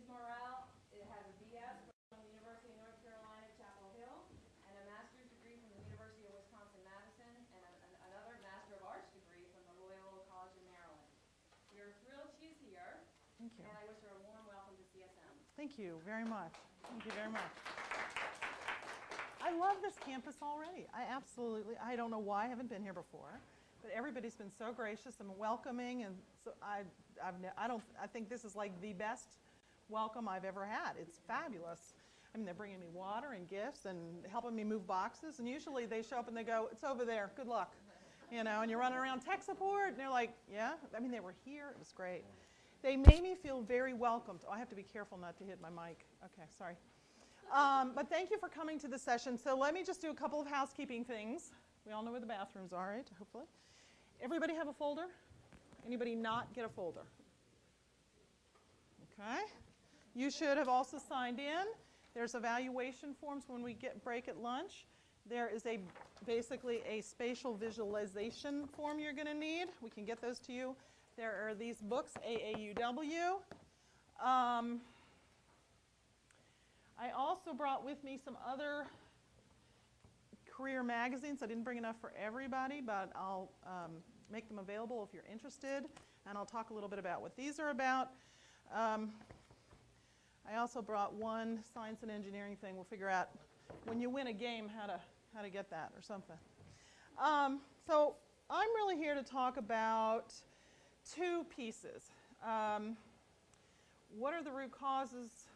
Morale has a BS from the University of North Carolina, Chapel Hill, and a master's degree from the University of Wisconsin-Madison, and another Master of Arts degree from the Loyola College in Maryland. We are thrilled she's here. Thank you. And I wish her a warm welcome to CSM. Thank you very much. Thank you very much. I love this campus already. I don't know why I haven't been here before, but everybody's been so gracious and welcoming, and so I think this is like the best welcome I've ever had. It's fabulous. I mean, they're bringing me water and gifts and helping me move boxes, and usually they show up and they go, "It's over there, good luck." You know, and you're running around tech support, and they're like, "Yeah." I mean, they were here. It was great. They made me feel very welcomed. Oh, I have to be careful not to hit my mic. Okay, sorry. But thank you for coming to the session. So let me just do a couple of housekeeping things. We all know where the bathrooms are, right? Hopefully. Everybody have a folder? Anybody not get a folder? Okay. You should have also signed in. There's evaluation forms when we get break at lunch. There is basically a spatial visualization form you're going to need. We can get those to you. There are these books, AAUW. I also brought with me some other career magazines. I didn't bring enough for everybody, but I'll make them available if you're interested, and I'll talk a little bit about what these are about. I also brought one science and engineering thing. We'll figure out when you win a game how to get that or something. So I'm really here to talk about two pieces. What are the root causes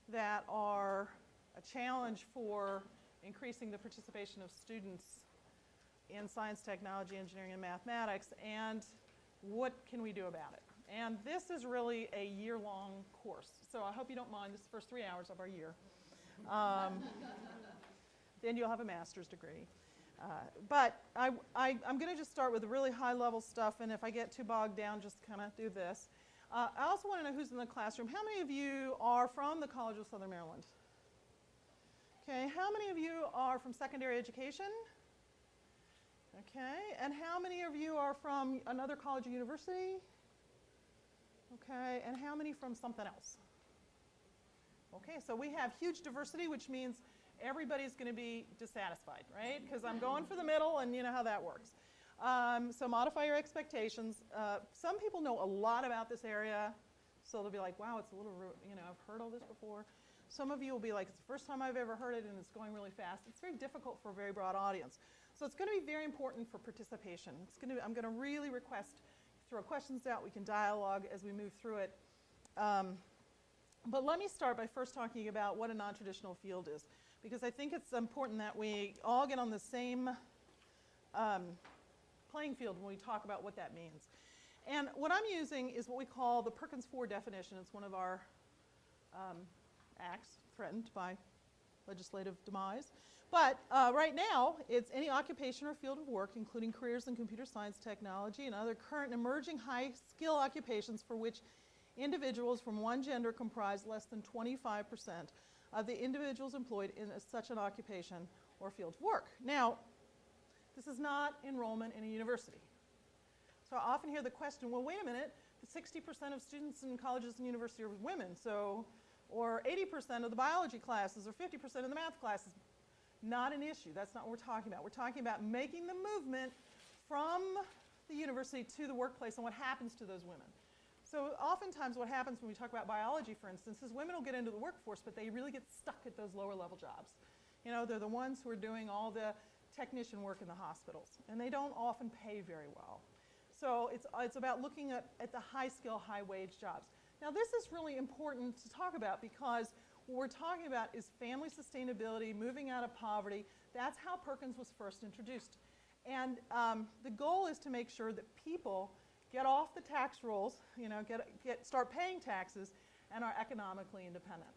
that are a challenge for increasing the participation of students in science, technology, engineering, and mathematics, and what can we do about it? And this is really a year-long course, so I hope you don't mind. This is the first 3 hours of our year. Then you'll have a master's degree. But I'm going to just start with the really high-level stuff, and if I get too bogged down, just kind of do this. I also want to know who's in the classroom. How many of you are from the College of Southern Maryland? Okay, how many of you are from secondary education? Okay, and how many of you are from another college or university? Okay, and how many from something else? Okay, so we have huge diversity, which means everybody's going to be dissatisfied, right? Because I'm going for the middle, and you know how that works. So modify your expectations. Some people know a lot about this area, so they'll be like, wow, it's a little, I've heard all this before. Some of you will be like, it's the first time I've ever heard it, and it's going really fast. It's very difficult for a very broad audience. So it's going to be very important for participation. I'm going to really request throw questions out. We can dialogue as we move through it. But let me start by first talking about what a non-traditional field is, because I think it's important that we all get on the same playing field when we talk about what that means. And what I'm using is what we call the Perkins 4 definition. It's one of our acts threatened by legislative demise. But right now, it's any occupation or field of work, including careers in computer science, technology, and other current emerging high-skill occupations for which individuals from one gender comprise less than 25% of the individuals employed in such an occupation or field of work. Now, this is not enrollment in a university. So I often hear the question, well, wait a minute, 60% of students in colleges and universities are women, so, or 80% of the biology classes, or 50% of the math classes. Not an issue. That's not what we're talking about. We're talking about making the movement from the university to the workplace and what happens to those women. So oftentimes what happens when we talk about biology, for instance, is women will get into the workforce, but they really get stuck at those lower level jobs. You know, they're the ones who are doing all the technician work in the hospitals, and they don't often pay very well. So it's about looking at the high skill, high wage jobs. Now this is really important to talk about because what we're talking about is family sustainability, moving out of poverty. That's how Perkins was first introduced. And the goal is to make sure that people get off the tax rolls, start paying taxes, and are economically independent.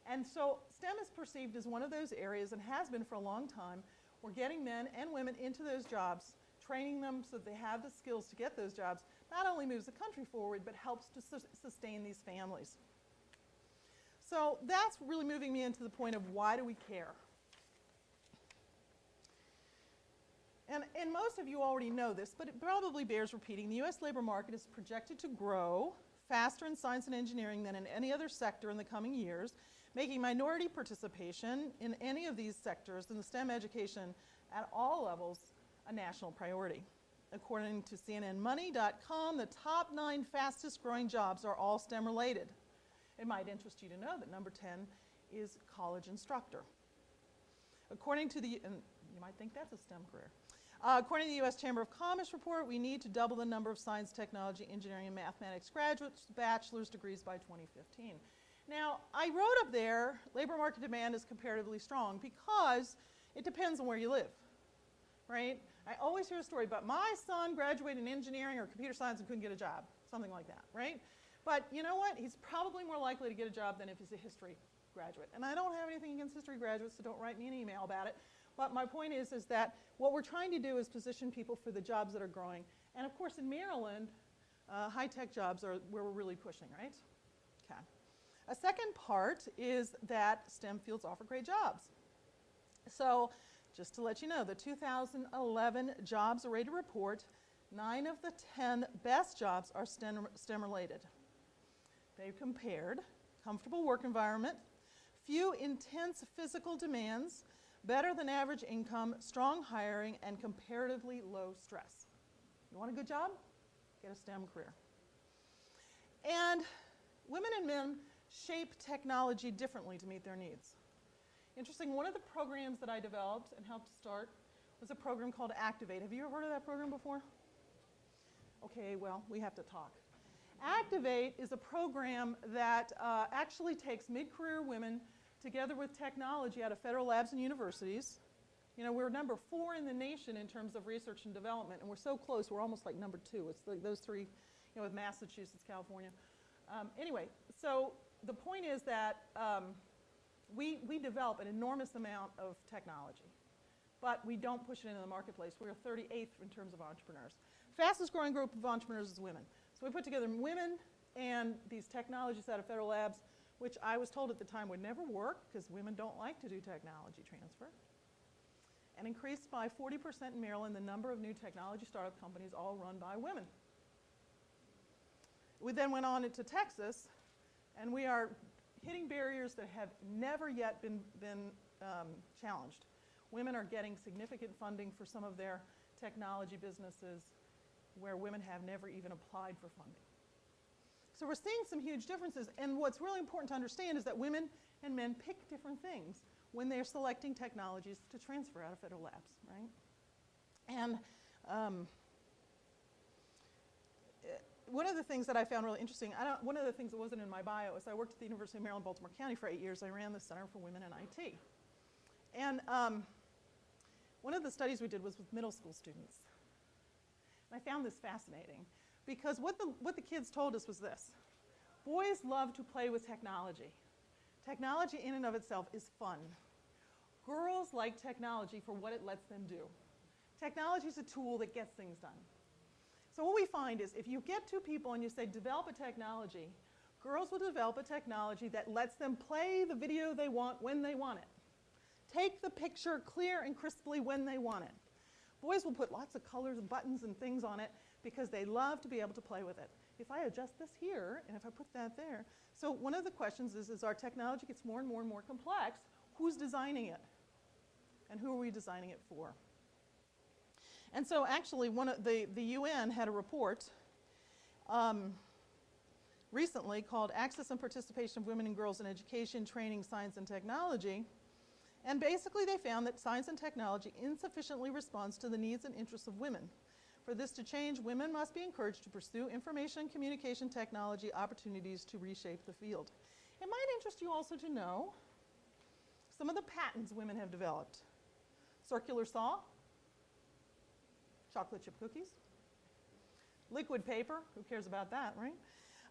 And so STEM is perceived as one of those areas, and has been for a long time, where getting men and women into those jobs, training them so that they have the skills to get those jobs, not only moves the country forward, but helps to sustain these families. So that's really moving me into the point of why do we care? And most of you already know this, but it probably bears repeating. The U.S. labor market is projected to grow faster in science and engineering than in any other sector in the coming years, making minority participation in any of these sectors in the STEM education at all levels a national priority. According to CNNmoney.com, the top 9 fastest growing jobs are all STEM related. It might interest you to know that number 10 is college instructor. According to the, and you might think that's a STEM career. According to the U.S. Chamber of Commerce report, we need to double the number of science, technology, engineering, and mathematics graduates, bachelor's degrees by 2015. Now, I wrote up there, labor market demand is comparatively strong because it depends on where you live, right? I always hear a story about my son graduated in engineering or computer science and couldn't get a job, something like that, right? But you know what? He's probably more likely to get a job than if he's a history graduate. And I don't have anything against history graduates, so don't write me an email about it. But my point is that what we're trying to do is position people for the jobs that are growing. And of course, in Maryland, high-tech jobs are where we're really pushing, right? Okay. A second part is that STEM fields offer great jobs. So just to let you know, the 2011 Jobs Rated Report, 9 of the 10 best jobs are STEM related. They compared comfortable work environment, few intense physical demands, better than average income, strong hiring, and comparatively low stress. You want a good job? Get a STEM career. And women and men shape technology differently to meet their needs. Interesting, one of the programs that I developed and helped start was a program called Activate. Have you ever heard of that program before? Okay, well, we have to talk. Activate is a program that actually takes mid-career women together with technology out of federal labs and universities. You know, we're number 4 in the nation in terms of research and development, and we're so close, we're almost like number 2. It's like those 3, you know, with Massachusetts, California. Anyway, so the point is that we develop an enormous amount of technology, but we don't push it into the marketplace. We're 38th in terms of entrepreneurs. Fastest growing group of entrepreneurs is women. So we put together women and these technologies out of federal labs, which I was told at the time would never work because women don't like to do technology transfer, and increased by 40% in Maryland the number of new technology startup companies all run by women. We then went on into Texas, and we are hitting barriers that have never yet been challenged. Women are getting significant funding for some of their technology businesses where women have never even applied for funding. So we're seeing some huge differences, and what's really important to understand is that women and men pick different things when they're selecting technologies to transfer out of federal labs, right? And one of the things that I found really interesting, one of the things that wasn't in my bio is I worked at the University of Maryland, Baltimore County for 8 years. I ran the Center for Women in IT. And one of the studies we did was with middle school students. And I found this fascinating because what the kids told us was this: boys love to play with technology. Technology in and of itself is fun. Girls like technology for what it lets them do. Technology is a tool that gets things done. So what we find is if you get 2 people and you say develop a technology, girls will develop a technology that lets them play the video they want when they want it. Take the picture clear and crisply when they want it. Boys will put lots of colors and buttons and things on it because they love to be able to play with it. If I adjust this here and if I put that there. So one of the questions is, as our technology gets more and more and more complex, who's designing it? And who are we designing it for? And so actually the UN had a report recently called Access and Participation of Women and Girls in Education, Training, Science, and Technology. And basically they found that science and technology insufficiently responds to the needs and interests of women. For this to change, women must be encouraged to pursue information and communication technology opportunities to reshape the field. It might interest you also to know some of the patents women have developed. Circular saw, chocolate chip cookies, liquid paper, who cares about that, right?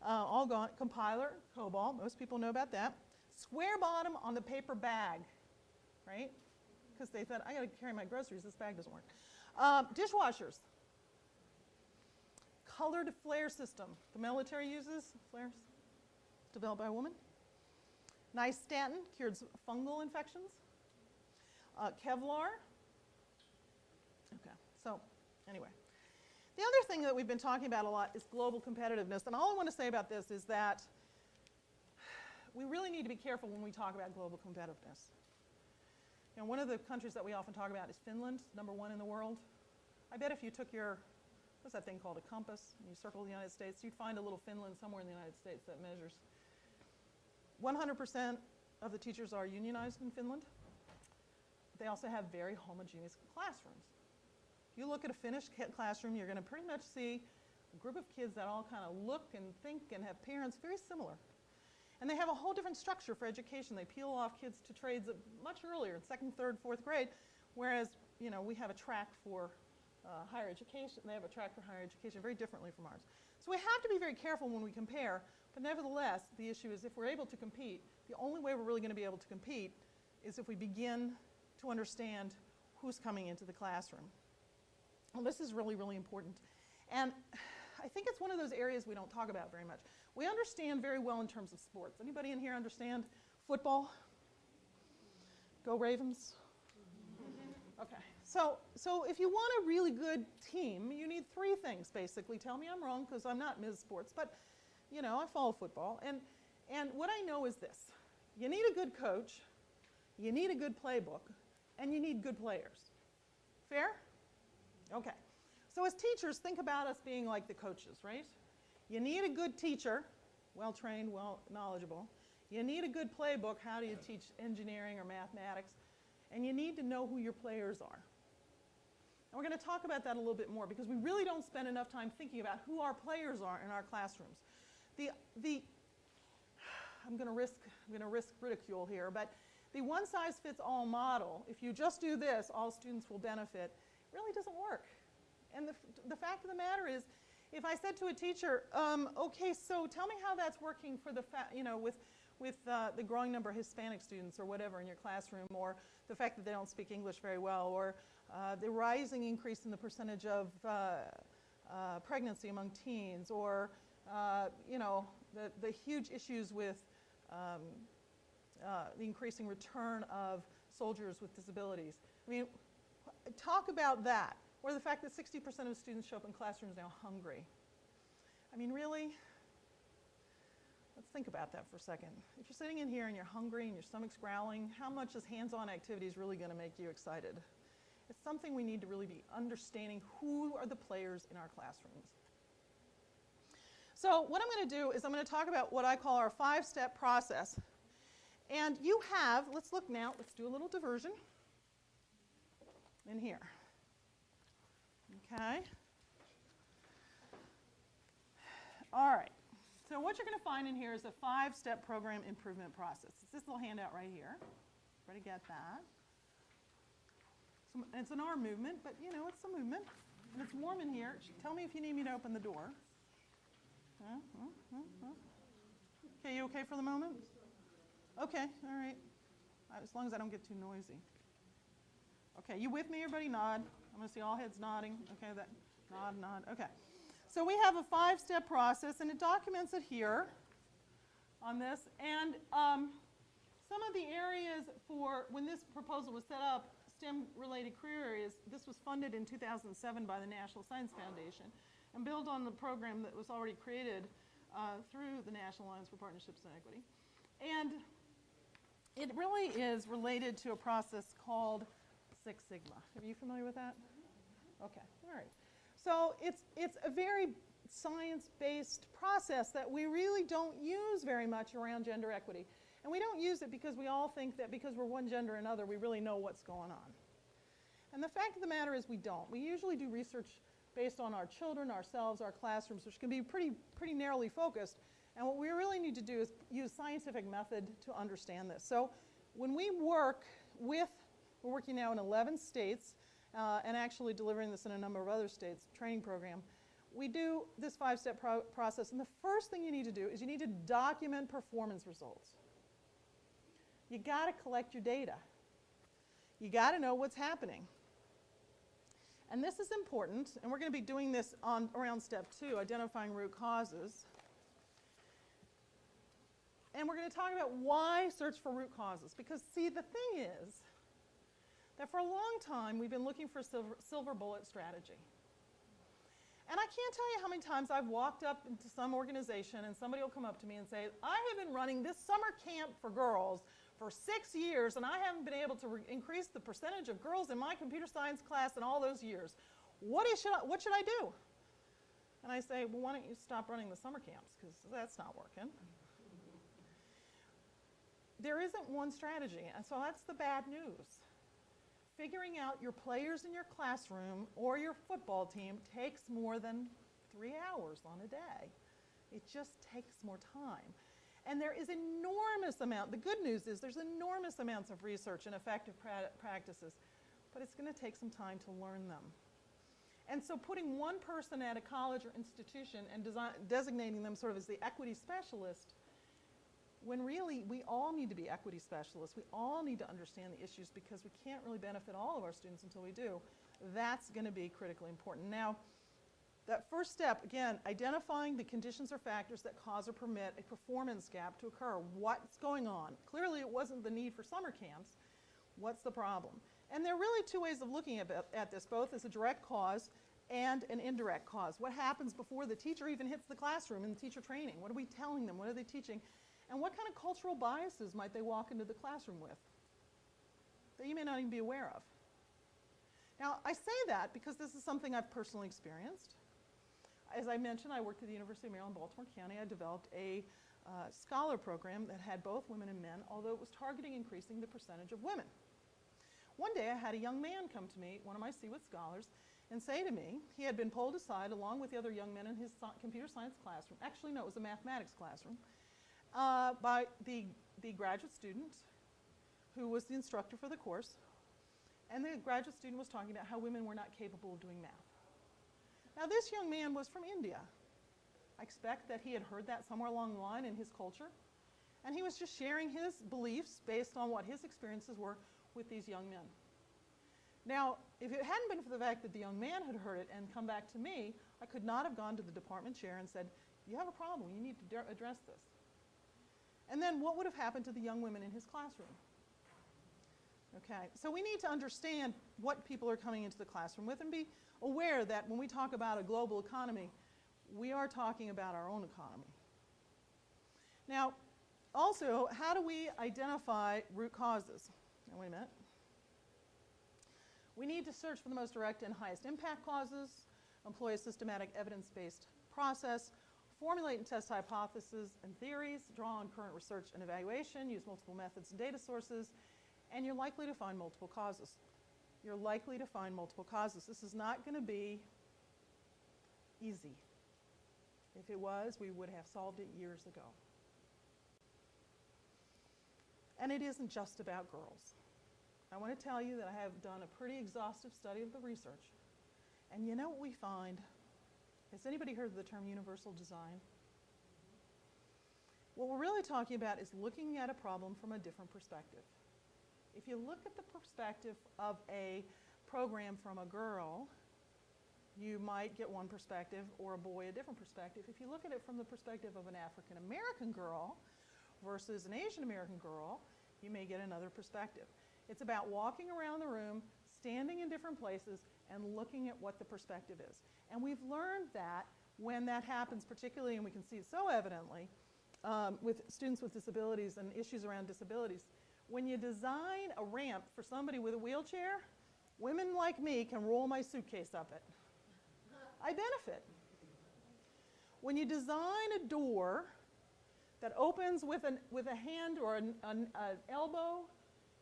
All gone. Compiler, COBOL, most people know about that. Square bottom on the paper bag, right? Because they thought, I got to carry my groceries, this bag doesn't work. Dishwashers. Colored flare system. The military uses flares, developed by a woman. Nystatin, cures fungal infections. Kevlar. Okay, so anyway. The other thing that we've been talking about a lot is global competitiveness. And all I want to say about this is that we really need to be careful when we talk about global competitiveness. You know, one of the countries that we often talk about is Finland, #1 in the world. I bet if you took your, what's that thing called, a compass, and you circle the United States, you'd find a little Finland somewhere in the United States that measures. 100% of the teachers are unionized in Finland. They also have very homogeneous classrooms. If you look at a Finnish classroom, you're going to pretty much see a group of kids that all kind of look and think and have parents very similar. And they have a whole different structure for education. They peel off kids to trades much earlier, in 2nd, 3rd, 4th grade, whereas, you know, we have a track for higher education. They have a track for higher education very differently from ours. So we have to be very careful when we compare, but nevertheless, the issue is if we're able to compete, the only way we're really going to be able to compete is if we begin to understand who's coming into the classroom. Well, this is really, really important. And I think it's one of those areas we don't talk about very much. We understand very well in terms of sports. Anybody in here understand football? Go Ravens? Okay. So if you want a really good team, you need 3 things, basically. Tell me I'm wrong, because I'm not Ms. Sports, but, you know, I follow football. And what I know is this. You need a good coach, you need a good playbook, and you need good players. Fair? Okay. So as teachers, think about us being like the coaches, right? You need a good teacher, well-trained, well-knowledgeable. You need a good playbook, how do you teach engineering or mathematics, and you need to know who your players are. And we're going to talk about that a little bit more because we really don't spend enough time thinking about who our players are in our classrooms. I'm going to risk ridicule here, but the one-size-fits-all model, if you just do this, all students will benefit, really doesn't work. And the fact of the matter is, if I said to a teacher, okay, so tell me how that's working for with the growing number of Hispanic students or whatever in your classroom, or the fact that they don't speak English very well, or the rising increase in the percentage of pregnancy among teens, or the huge issues with the increasing return of soldiers with disabilities. I mean, talk about that. Or the fact that 60% of students show up in classrooms now hungry. I mean, really? Let's think about that for a second. If you're sitting in here and you're hungry and your stomach's growling, how much is hands-on activities really going to make you excited? It's something we need to really be understanding who are the players in our classrooms. So what I'm going to do is I'm going to talk about what I call our 5-step process. And you have, let's look now, let's do a little diversion in here. Okay. All right. So what you're going to find in here is a 5-step program improvement process. It's this little handout right here. Everybody get that? It's an arm movement, but you know, it's a movement. And it's warm in here. Tell me if you need me to open the door. Okay, you okay for the moment? Okay, all right. As long as I don't get too noisy. Okay, you with me, everybody? Nod. I'm going to see all heads nodding. Okay, that nod. Okay. So we have a 5-step process, and it documents it here on this. And some of the areas for when this proposal was set up, STEM-related career areas, this was funded in 2007 by the National Science Foundation and built on the program that was already created through the National Alliance for Partnerships and Equity. And it really is related to a process called Six Sigma. Are you familiar with that? Okay, all right. So it's a very science-based process that we really don't use very much around gender equity. And we don't use it because we all think that because we're one gender or another, we really know what's going on. And the fact of the matter is we don't. We usually do research based on our children, ourselves, our classrooms, which can be pretty narrowly focused. And what we really need to do is use scientific method to understand this. So when we work with, we're working now in 11 states, and actually delivering this in a number of other states, training program. We do this 5-step process, and the first thing you need to do is you need to document performance results. You got to collect your data. You got to know what's happening. And this is important, and we're going to be doing this around step 2, identifying root causes. And we're going to talk about why search for root causes. Because, see, the thing is that for a long time, we've been looking for a silver bullet strategy. And I can't tell you how many times I've walked up into some organization and somebody will come up to me and say, I have been running this summer camp for girls for 6 years and I haven't been able to increase the percentage of girls in my computer science class in all those years. What should I do? And I say, well, why don't you stop running the summer camps, because that's not working. There isn't one strategy, and so that's the bad news. Figuring out your players in your classroom or your football team takes more than 3 hours on a day. It just takes more time. And there is enormous amount, the good news is there's enormous amounts of research and effective practices, but it's going to take some time to learn them. And so putting one person at a college or institution and designating them sort of as the equity specialist, when really we all need to be equity specialists, we all need to understand the issues because we can't really benefit all of our students until we do, that's going to be critically important. Now, that first step, again, identifying the conditions or factors that cause or permit a performance gap to occur. What's going on? Clearly it wasn't the need for summer camps. What's the problem? And there are really two ways of looking at this, both as a direct cause and an indirect cause. What happens before the teacher even hits the classroom in teacher training? What are we telling them? What are they teaching? And what kind of cultural biases might they walk into the classroom with that you may not even be aware of? Now, I say that because this is something I've personally experienced. As I mentioned, I worked at the University of Maryland, Baltimore County. I developed a scholar program that had both women and men, although it was targeting increasing the percentage of women. One day I had a young man come to me, one of my CWIT scholars, and say to me, he had been pulled aside along with the other young men in his computer science classroom. Actually, no, it was a mathematics classroom. By the graduate student who was the instructor for the course, and the graduate student was talking about how women were not capable of doing math. Now this young man was from India. I expect that he had heard that somewhere along the line in his culture, and he was just sharing his beliefs based on what his experiences were with these young men. Now, if it hadn't been for the fact that the young man had heard it and come back to me, I could not have gone to the department chair and said, you have a problem, you need to address this. And then what would have happened to the young women in his classroom? Okay, so we need to understand what people are coming into the classroom with and be aware that when we talk about a global economy, we are talking about our own economy. Now, also, how do we identify root causes? Now, wait a minute. We need to search for the most direct and highest impact causes, employ a systematic evidence-based process, formulate and test hypotheses and theories, draw on current research and evaluation, use multiple methods and data sources, and you're likely to find multiple causes. You're likely to find multiple causes. This is not going to be easy. If it was, we would have solved it years ago. And it isn't just about girls. I want to tell you that I have done a pretty exhaustive study of the research. And you know what we find? Has anybody heard of the term universal design? What we're really talking about is looking at a problem from a different perspective. If you look at the perspective of a program from a girl, you might get one perspective, or a boy a different perspective. If you look at it from the perspective of an African American girl versus an Asian American girl, you may get another perspective. It's about walking around the room, standing in different places, and looking at what the perspective is. And we've learned that when that happens, particularly, and we can see it so evidently, with students with disabilities and issues around disabilities, when you design a ramp for somebody with a wheelchair, women like me can roll my suitcase up it. I benefit. When you design a door that opens with a hand or an elbow,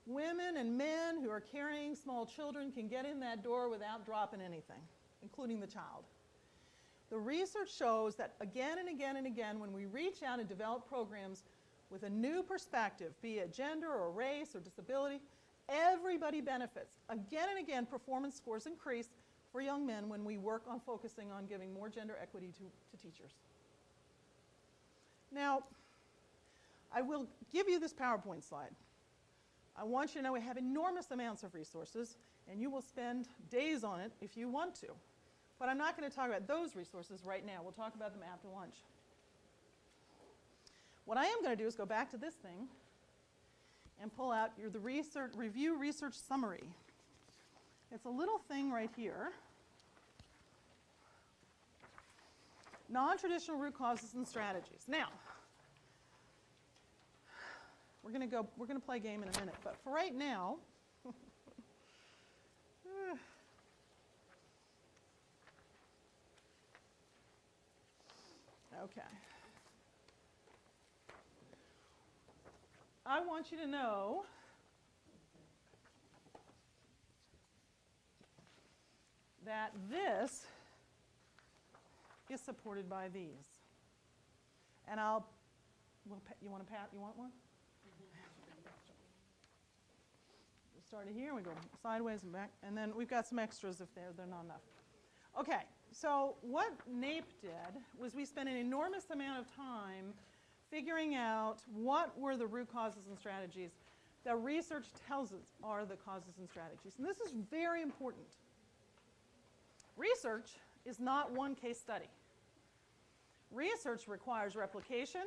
women and men who are carrying small children can get in that door without dropping anything, including the child. The research shows that again and again and again, when we reach out and develop programs with a new perspective, be it gender or race or disability, everybody benefits. Again and again, performance scores increase for young men when we work on focusing on giving more gender equity to teachers. Now, I will give you this PowerPoint slide. I want you to know we have enormous amounts of resources, and you will spend days on it if you want to. But I'm not going to talk about those resources right now. We'll talk about them after lunch. What I am going to do is go back to this thing and pull out the review research summary. It's a little thing right here. Non-traditional root causes and strategies. Now, we're going to play a game in a minute, but for right now, okay. I want you to know that this is supported by these. And you want to pat? You want one? We started here, we go sideways and back, and then we've got some extras if they're not enough. Okay, so what NAEP did was we spent an enormous amount of time figuring out what were the root causes and strategies that research tells us are the causes and strategies. And this is very important. Research is not one case study. Research requires replication.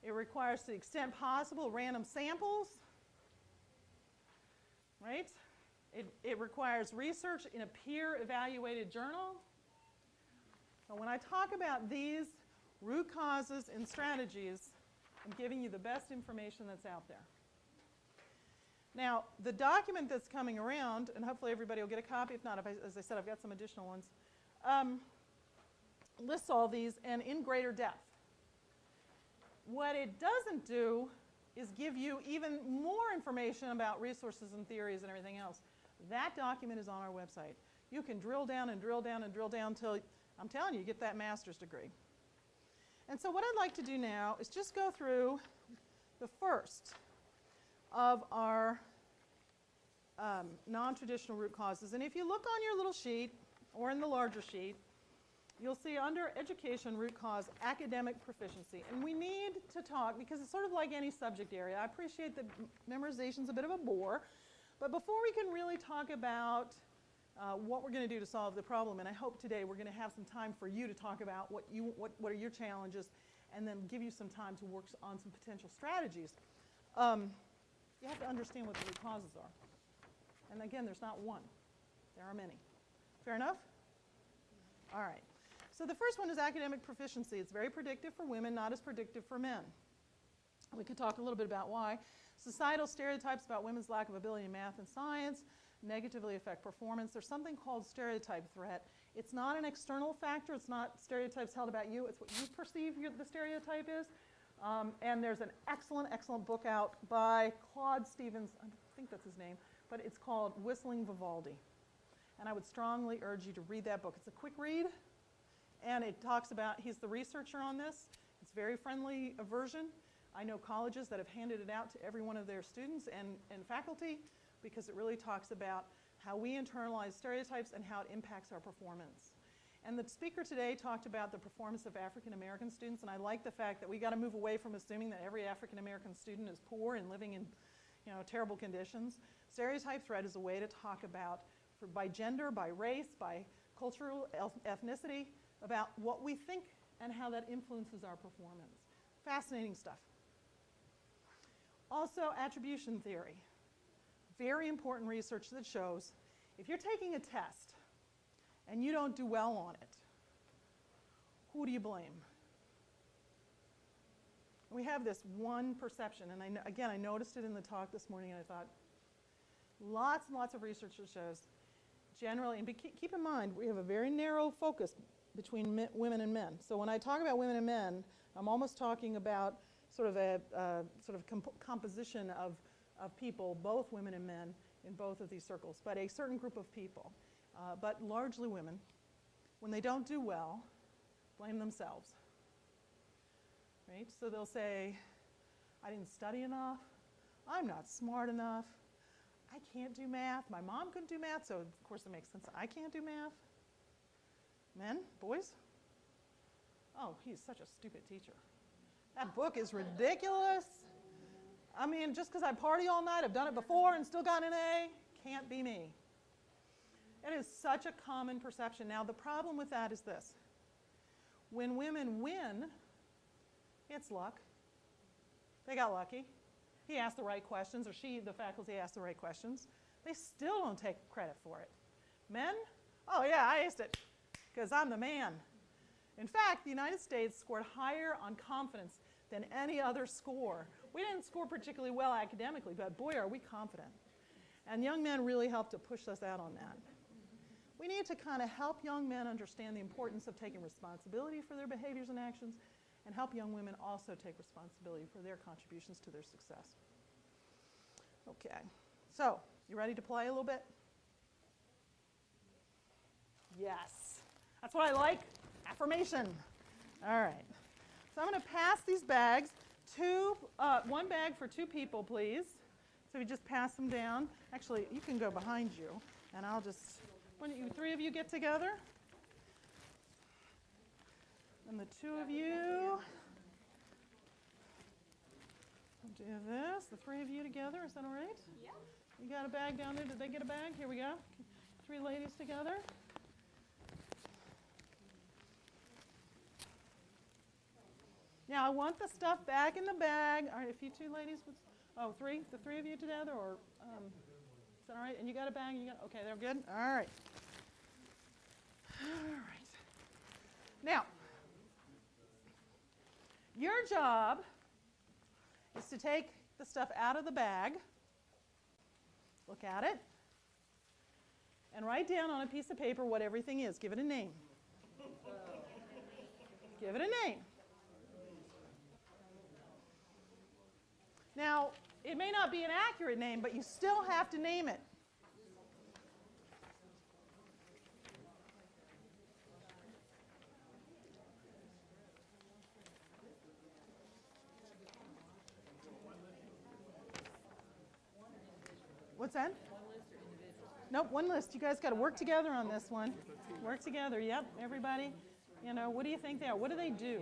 It requires, to the extent possible, random samples, right? It requires research in a peer-evaluated journal. So when I talk about these root causes and strategies, I'm giving you the best information that's out there. Now, the document that's coming around, and hopefully everybody will get a copy. If not, as I said, I've got some additional ones, lists all these and in greater depth. What it doesn't do is give you even more information about resources and theories and everything else. That document is on our website. You can drill down and drill down and drill down until, I'm telling you, you get that master's degree. And so what I'd like to do now is just go through the first of our non-traditional root causes. And if you look on your little sheet or in the larger sheet, you'll see under education root cause academic proficiency. And we need to talk, because it's sort of like any subject area. I appreciate that memorization's a bit of a bore, but before we can really talk about what we're going to do to solve the problem, and I hope today we're going to have some time for you to talk about what are your challenges, and then give you some time to work on some potential strategies. You have to understand what the root causes are. And again, there's not one. There are many. Fair enough? All right. So the first one is academic proficiency. It's very predictive for women, not as predictive for men. We could talk a little bit about why. Societal stereotypes about women's lack of ability in math and science negatively affect performance. There's something called stereotype threat. It's not an external factor. It's not stereotypes held about you. It's what you perceive the stereotype is. And there's an excellent, excellent book out by Claude Stevens. I think that's his name. But it's called Whistling Vivaldi. And I would strongly urge you to read that book. It's a quick read. And it talks about, he's the researcher on this. It's a very friendly version. I know colleges that have handed it out to every one of their students and faculty, because it really talks about how we internalize stereotypes and how it impacts our performance. And the speaker today talked about the performance of African American students, and I like the fact that we got to move away from assuming that every African American student is poor and living in terrible conditions. Stereotype threat is a way to talk about, by gender, by race, by cultural ethnicity, about what we think and how that influences our performance. Fascinating stuff. Also, attribution theory. Very important research that shows if you're taking a test and you don't do well on it, who do you blame? We have this one perception, and I noticed it in the talk this morning, and I thought, lots and lots of research that shows generally, and keep in mind, we have a very narrow focus between women and men. So when I talk about women and men, I'm almost talking about sort of a composition of people, both women and men, in both of these circles, but a certain group of people, but largely women. When they don't do well, blame themselves, right? So they'll say, I didn't study enough, I'm not smart enough, I can't do math, my mom couldn't do math, so of course it makes sense I can't do math. Men, boys, oh, he's such a stupid teacher. That book is ridiculous. I mean, just because I party all night, I've done it before and still got an A, can't be me. It is such a common perception. Now, the problem with that is this. When women win, it's luck. They got lucky. He asked the right questions, or she, the faculty, asked the right questions. They still don't take credit for it. Men, oh yeah, I aced it because I'm the man. In fact, the United States scored higher on confidence than any other score. We didn't score particularly well academically, but boy, are we confident. And young men really helped to push us out on that. We need to kind of help young men understand the importance of taking responsibility for their behaviors and actions, and help young women also take responsibility for their contributions to their success. Okay, so you ready to play a little bit? Yes, that's what I like, affirmation. All right, so I'm going to pass these bags. One bag for 2 people, please. So you just pass them down. Actually, you can go behind you, and I'll just, why don't you 3 of you get together? And the 2 of you do this. The 3 of you together, is that all right? Yeah. You got a bag down there? Did they get a bag? Here we go. 3 ladies together. Now I want the stuff back in the bag. All right, if you 2 ladies, oh, 3? The 3 of you together, or is that all right? And you got a bag? Okay, they're good? All right. All right. Now, your job is to take the stuff out of the bag, look at it, and write down on a piece of paper what everything is. Give it a name. Give it a name. Now, it may not be an accurate name, but you still have to name it. What's that? Nope, one list. You guys got to work together on this one. Work together, yep, everybody. You know, what do you think they are? What do they do?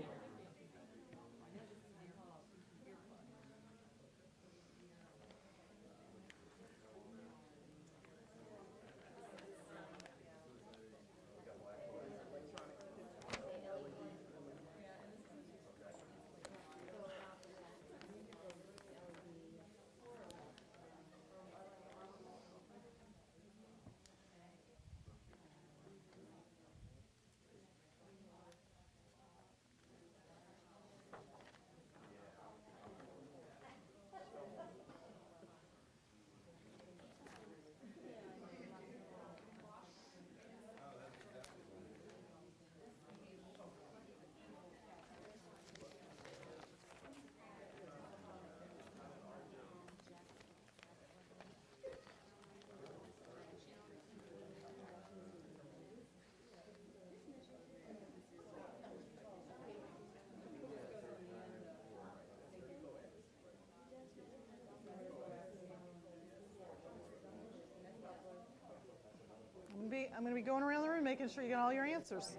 I'm going to be going around the room making sure you got all your answers.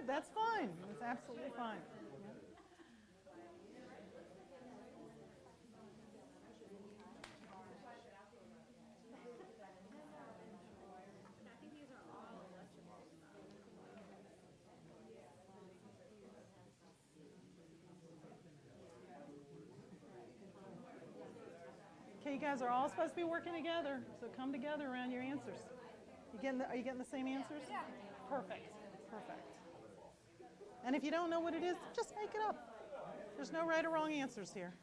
That's fine. That's absolutely fine. Okay, you guys are all supposed to be working together, so come together around your answers. Are you getting the same answers? Yeah. Perfect. Perfect. And if you don't know what it is, just make it up. There's no right or wrong answers here.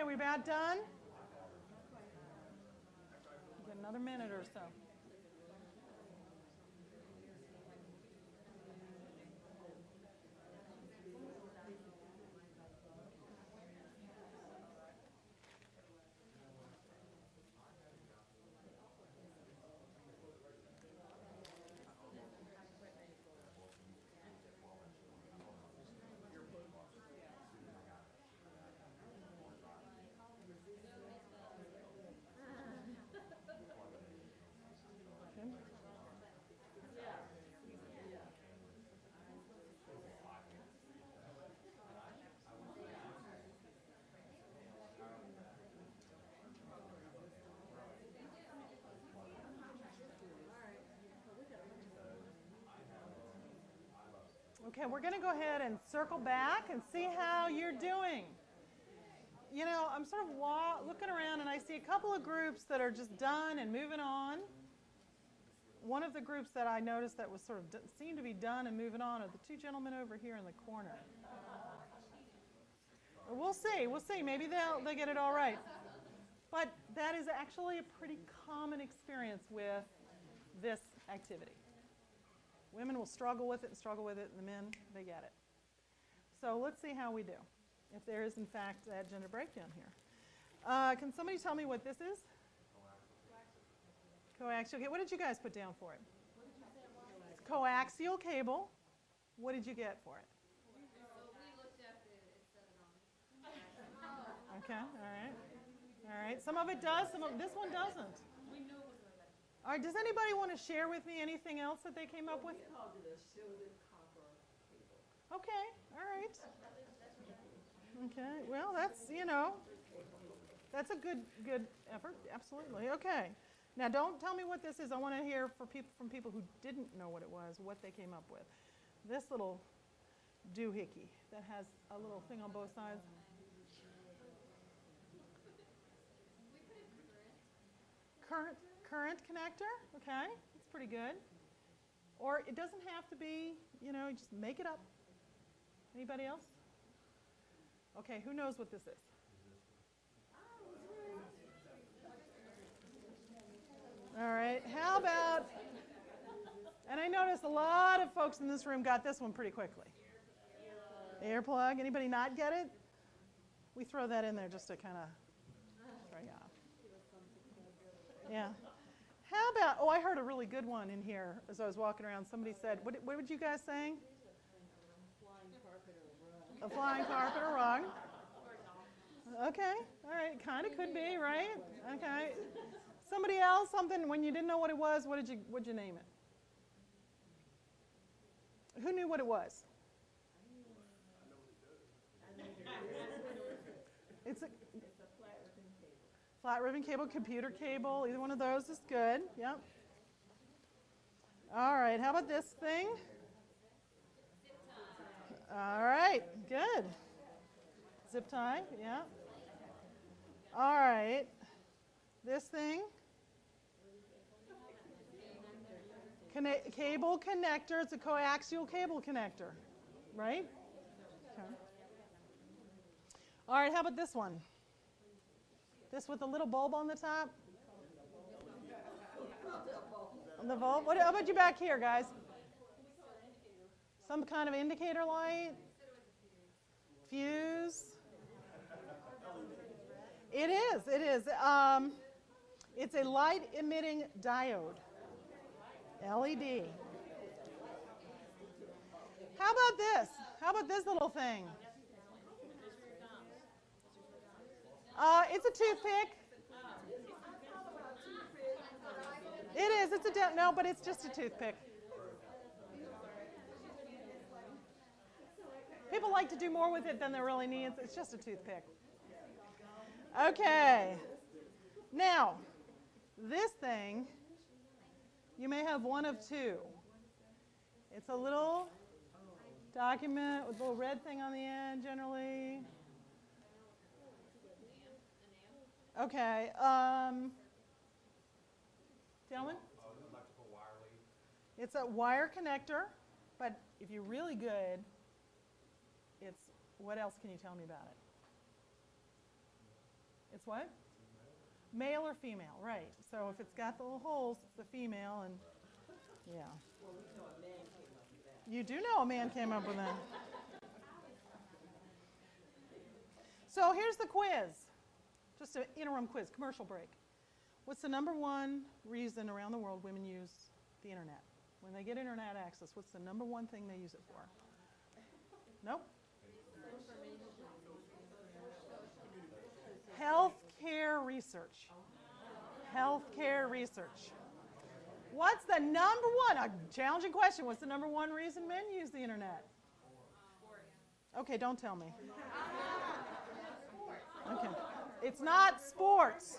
Okay, we about done? Get another minute or so. Okay, we're going to go ahead and circle back and see how you're doing. You know, I'm sort of looking around and I see a couple of groups that are just done and moving on. One of the groups that I noticed that was sort of seemed to be done and moving on are the two gentlemen over here in the corner. We'll see. We'll see. Maybe they'll get it all right. But that is actually a pretty common experience with this activity. Women will struggle with it, and the men, they get it. So let's see how we do, if there is, in fact, that gender breakdown here. Can somebody tell me what this is? Coaxial. Okay, what did you guys put down for it? It's coaxial cable. What did you get for it? We looked at it, Okay, all right. All right, some of it does, this one doesn't. we knew it was going to. All right, does anybody want to share with me anything else that they came up with? We called it a shielded copper cable. Okay, all right. Okay, well, that's, you know, that's a good effort, absolutely. Okay, now don't tell me what this is. I want to hear from people who didn't know what it was, what they came up with. This little doohickey that has a little thing on both sides. Current connector, okay, that's pretty good. Or it doesn't have to be, you know, just make it up. Anybody else? Okay, who knows what this is? All right, how about, and I noticed a lot of folks in this room got this one pretty quickly. Earplug, anybody not get it? We throw that in there just to kind of throw you off. Yeah. How about, oh, I heard a really good one in here as I was walking around. Somebody said, what would you guys saying? A flying carpet or rug. Okay, all right, kind of could be, right? Okay. Somebody else, something, when you didn't know what it was, what'd you name it? Who knew what it was? It's a flat ribbon cable, computer cable, either one of those is good. Yep. All right, how about this thing? All right, good. Zip tie, yeah. All right, this thing? Cable connector, it's a coaxial cable connector, right? Okay. All right, how about this one? This with a little bulb on the top? The bulb? How about you back here, guys? Some kind of indicator light? Fuse? It is. It's a light-emitting diode. LED. How about this? How about this little thing? It's a toothpick. It is. It's a no, but it's just a toothpick. People like to do more with it than there really needs. It's just a toothpick. Okay. Now, this thing, you may have one of two. It's a little document with a little red thing on the end, generally. Okay. Gentlemen? Electrical wire lead. It's a wire connector, but if you're really good, it's, what else can you tell me about it? It's what? Male or female, right. So if it's got the little holes, it's the female, and yeah. Well, we know a man came up with that. You do know a man came up with that. So here's the quiz. Just an interim quiz, commercial break. What's the number one reason around the world women use the internet? When they get internet access, what's the number one thing they use it for? Nope. Healthcare research. Healthcare research. What's the number one? A challenging question. What's the number one reason men use the internet? Okay, don't tell me. Okay. It's not sports.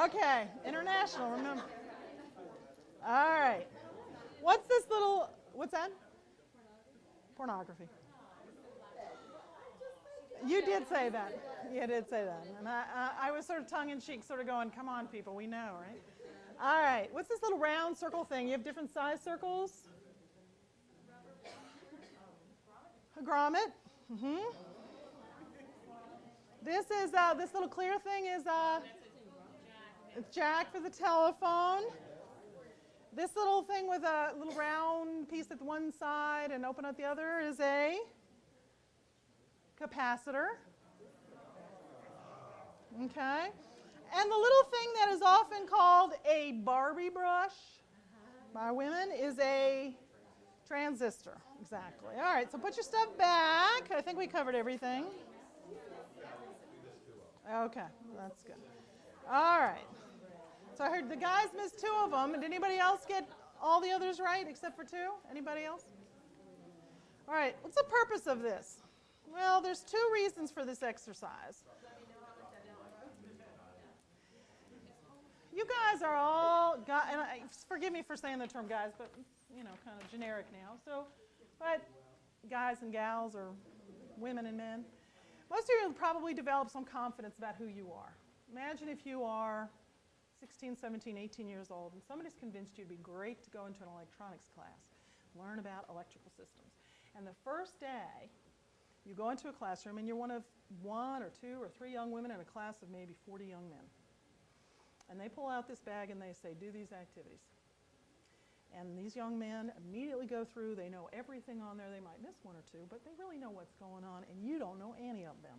Okay, international, remember. All right. What's this little, what's that? Pornography. You did say that. You did say that. And I was sort of tongue-in-cheek, sort of going, come on, people, we know, right? All right. What's this little round circle thing? You have different size circles? A grommet. Mm-hmm. This is, this little clear thing is it's jack for the telephone. This little thing with a little round piece at one side and open at the other is a capacitor. Okay. And the little thing that is often called a Barbie brush by women is a transistor. Exactly. All right, so put your stuff back. I think we covered everything. Okay, that's good. All right. So I heard the guys missed 2 of them. Did anybody else get all the others right except for 2? Anybody else? All right, what's the purpose of this? Well, there's 2 reasons for this exercise. You guys are all, and forgive me for saying the term guys, but you know, kind of generic now. So, but guys and gals or women and men, most of you have probably developed some confidence about who you are. Imagine if you are 16, 17, 18 years old and somebody's convinced you it'd be great to go into an electronics class, learn about electrical systems. And the first day, you go into a classroom and you're one of 1 or 2 or 3 young women in a class of maybe 40 young men. And they pull out this bag and they say, do these activities. And these young men immediately go through, they know everything on there, they might miss 1 or 2, but they really know what's going on, and you don't know any of them.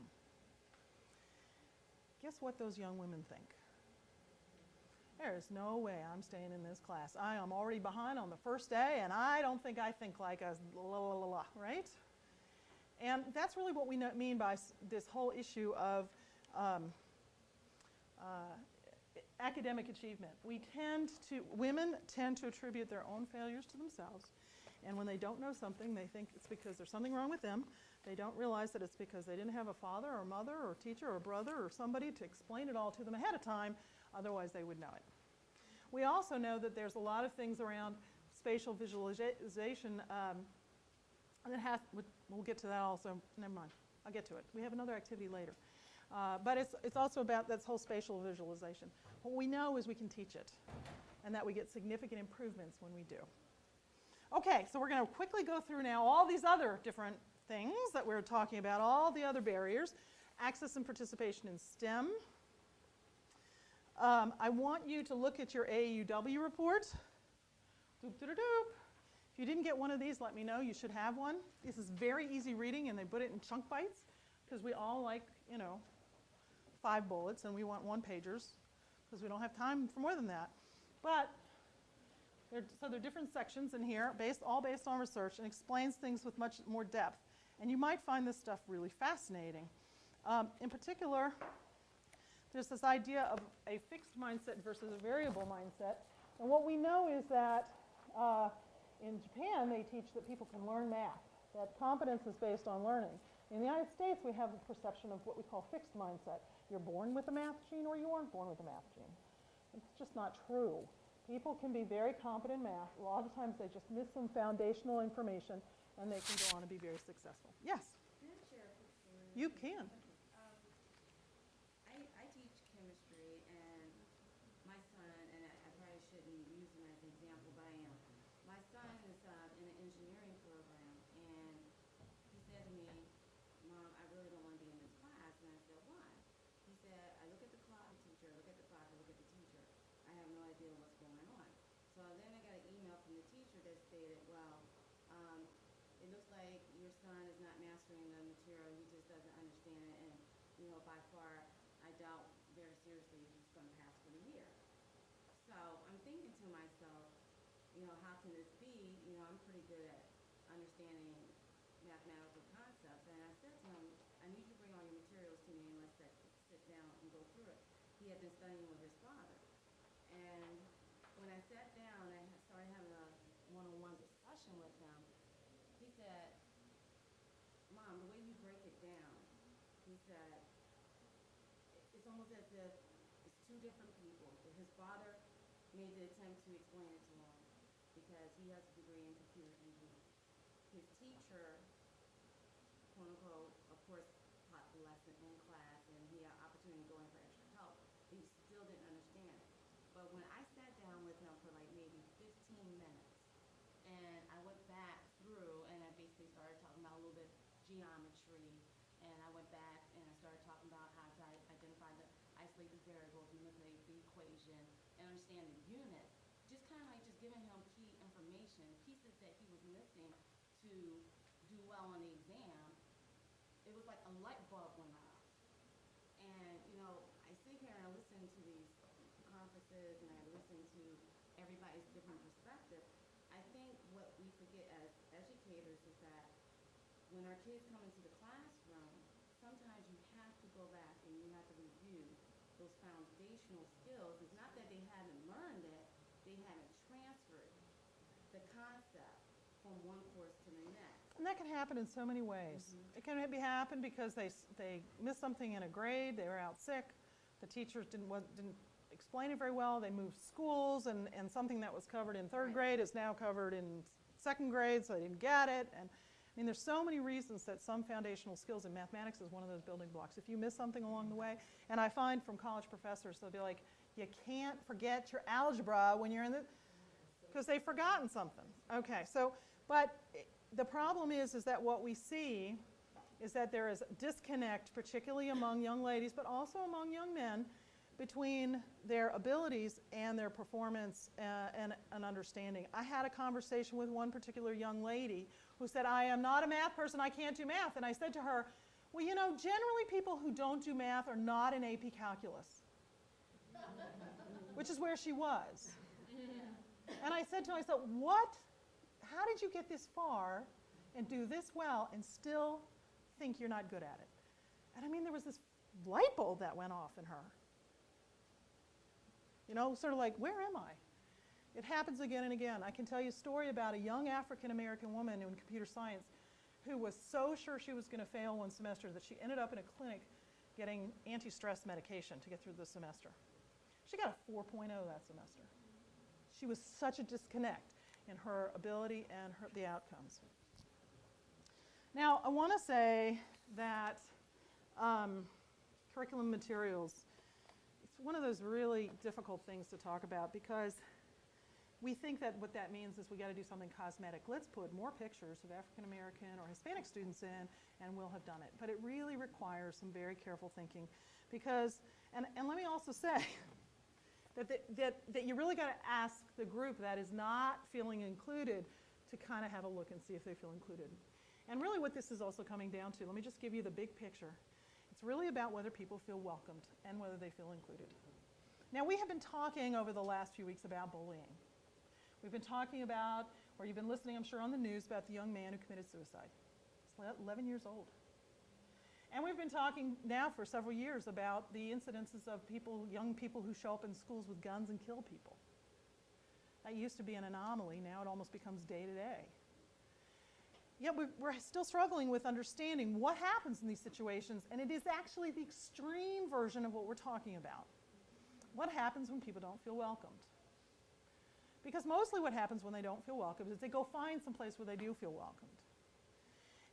Guess what those young women think? There is no way I'm staying in this class. I am already behind on the first day, and I don't think I think like a la la la la, right? And that's really what we mean by this whole issue of academic achievement. Women tend to attribute their own failures to themselves, and when they don't know something, they think it's because there's something wrong with them. They don't realize that it's because they didn't have a father or mother or teacher or brother or somebody to explain it all to them ahead of time, otherwise they would know it. We also know that there's a lot of things around spatial visualization we'll get to that also, never mind, I'll get to it. We have another activity later. But it's also about this whole spatial visualization. What we know is we can teach it, and that we get significant improvements when we do. Okay, so we're going to quickly go through now all these other different things that we're talking about, all the other barriers. Access and participation in STEM. I want you to look at your AUW report. Doop, doop, doop. If you didn't get one of these, let me know. You should have one. This is very easy reading, and they put it in chunk bites because we all like, 5 bullets, and we want 1-pagers because we don't have time for more than that. But there are different sections in here, all based on research, and explains things with much more depth. And you might find this stuff really fascinating. In particular, there's this idea of a fixed mindset versus a variable mindset. And what we know is that in Japan, they teach that people can learn math, that competence is based on learning. In the United States, we have a perception of what we call fixed mindset. You're born with a math gene or you aren't born with a math gene. It's just not true. People can be very competent in math. A lot of times they just miss some foundational information and they can go on to be very successful. Yes? Can I share a quick story? You can. I teach chemistry, and my son, and I probably shouldn't use him as an example, but I am. My son is in an engineering program, and he said to me, Mom, I really don't want to be in this class. And I said, why? He said, I look at the no idea what's going on. So then I got an email from the teacher that stated, well, it looks like your son is not mastering the material, he just doesn't understand it, and, by far, I doubt very seriously he's going to pass for the year. So I'm thinking to myself, how can this be? I'm pretty good at understanding mathematical concepts, and I said to him, I need you to bring all your materials to me and let's sit down and go through it. He had been studying with his father, and when I sat down and I started having a one-on-one discussion with him, he said, Mom, the way you break it down, he said, it's almost as if it's two different people. His father made the attempt to explain it to him because he has a degree in computer engineering. His teacher, quote unquote, of course, taught the lesson in class, and he had opportunity to go in for extra help, but he still didn't understand it. But when I sat down with him for like maybe 15 minutes, and I went back through, and I basically started talking about a little bit of geometry, and I went back and I started talking about how to identify the isolated variables, manipulate the equation, and understand the units. Just kind of like just giving him key information, pieces that he was missing to do well on the exam. It was like a light bulb went off. And, I sit here and I listen to these conferences and I listen to everybody's different perspective. I think what we forget as educators is that when our kids come into the classroom, sometimes you have to go back and you have to review those foundational skills. It's not that they haven't learned it, they haven't transferred the concept from one course to the next. And that can happen in so many ways. It can happen because they missed something in a grade, they were out sick, the teachers didn't explain it very well, they moved schools, and something that was covered in third grade is now covered in second grade, so they didn't get it. And there's so many reasons that some foundational skills, in mathematics is one of those building blocks. If you miss something along the way, and I find from college professors, they'll be like, you can't forget your algebra when you're in the, because they've forgotten something. Okay, so, but the problem is that what we see is that there is a disconnect, particularly among young ladies, but also among young men, between their abilities and their performance and understanding. I had a conversation with one particular young lady who said, I am not a math person, I can't do math. And I said to her, well, generally people who don't do math are not in AP Calculus, which is where she was. And I said to her, how did you get this far and do this well and still think you're not good at it? And there was this light bulb that went off in her. Sort of like, where am I? It happens again and again. I can tell you a story about a young African-American woman in computer science who was so sure she was going to fail one semester that she ended up in a clinic getting anti-stress medication to get through the semester. She got a 4.0 that semester. She was such a disconnect in her ability and the outcomes. Now, I want to say that curriculum materials, it's one of those really difficult things to talk about because we think that what that means is we got to do something cosmetic. Let's put more pictures of African American or Hispanic students in and we'll have done it. But it really requires some very careful thinking because, and let me also say that you really got to ask the group that is not feeling included to kind of have a look and see if they feel included. And really what this is also coming down to, let me just give you the big picture. It's really about whether people feel welcomed and whether they feel included. Now, we have been talking over the last few weeks about bullying. We've been talking about, or you've been listening, I'm sure, on the news about the young man who committed suicide. He's 11 years old. And we've been talking now for several years about the incidences of young people who show up in schools with guns and kill people. That used to be an anomaly. Now it almost becomes day to day. Yet we're still struggling with understanding what happens in these situations, and it is actually the extreme version of what we're talking about. What happens when people don't feel welcomed? Because mostly what happens when they don't feel welcomed is they go find some place where they do feel welcomed.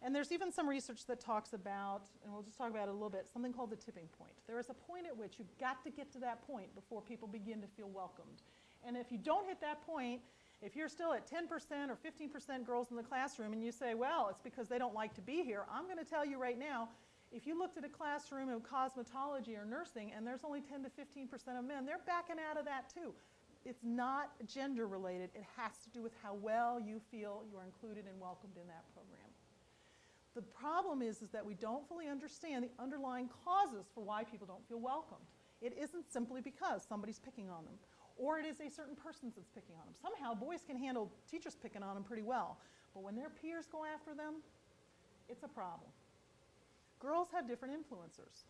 And there's even some research that talks about, and we'll just talk about it a little bit, something called the tipping point. There is a point at which you've got to get to that point before people begin to feel welcomed. And if you don't hit that point, if you're still at 10% or 15% girls in the classroom and you say, well, it's because they don't like to be here, I'm going to tell you right now, if you looked at a classroom of cosmetology or nursing and there's only 10 to 15% of men, they're backing out of that too. it's not gender related. It has to do with how well you feel you're included and welcomed in that program. The problem is that we don't fully understand the underlying causes for why people don't feel welcomed. It isn't simply because somebody's picking on them, or it is a certain person that's picking on them. Somehow boys can handle teachers picking on them pretty well, but when their peers go after them, it's a problem. Girls have different influencers.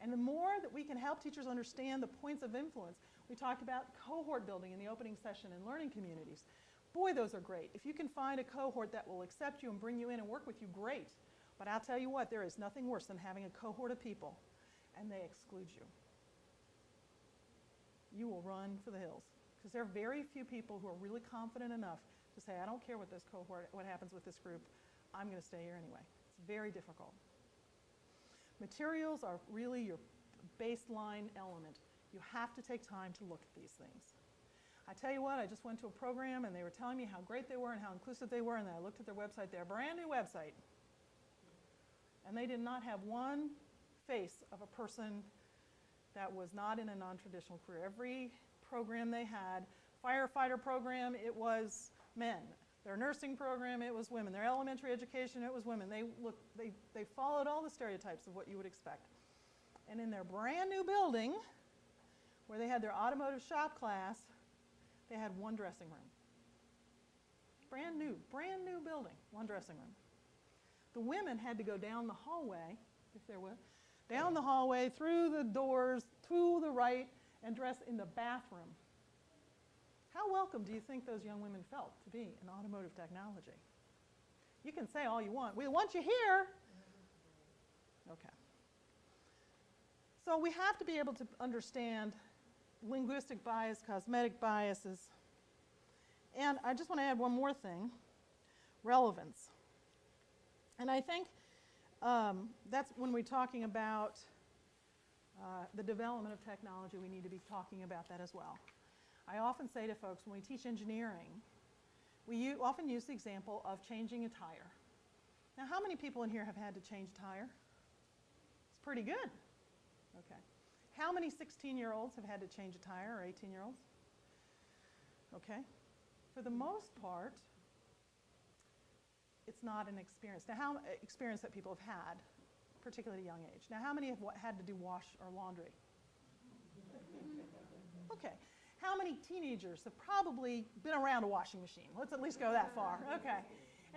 And the more that we can help teachers understand the points of influence, we talked about cohort building in the opening session and learning communities. Boy, those are great. If you can find a cohort that will accept you and bring you in and work with you, great. But I'll tell you what, there is nothing worse than having a cohort of people and they exclude you. You will run for the hills because there are very few people who are really confident enough to say, I don't care what this cohort, what happens with this group, I'm going to stay here anyway. It's very difficult. Materials are really your baseline element. You have to take time to look at these things. I tell you what, I just went to a program and they were telling me how great they were and how inclusive they were, and then I looked at their website, their brand new website, and they did not have one face of a person that was not in a non-traditional career. Every program they had, firefighter program, it was men. Their nursing program, it was women. Their elementary education, it was women. They followed all the stereotypes of what you would expect. And in their brand new building, where they had their automotive shop class, they had one dressing room. Brand new building, one dressing room. The women had to go down the hallway, if there were, down the hallway, through the doors, to the right, and dress in the bathroom. How welcome do you think those young women felt to be in automotive technology? You can say all you want. We want you here. Okay. So we have to be able to understand linguistic bias, cosmetic biases. And I just want to add one more thing, relevance. And I think that's when we're talking about the development of technology, we need to be talking about that as well. I often say to folks, when we teach engineering, we often use the example of changing a tire. Now, how many people in here have had to change a tire? It's pretty good. Okay. How many 16-year-olds have had to change a tire, or 18-year-olds? Okay. For the most part, it's not an experience. Now, how experience that people have had, particularly at a young age. Now, how many have had to do wash or laundry? Okay. How many teenagers have probably been around a washing machine? Let's at least go that far. Okay.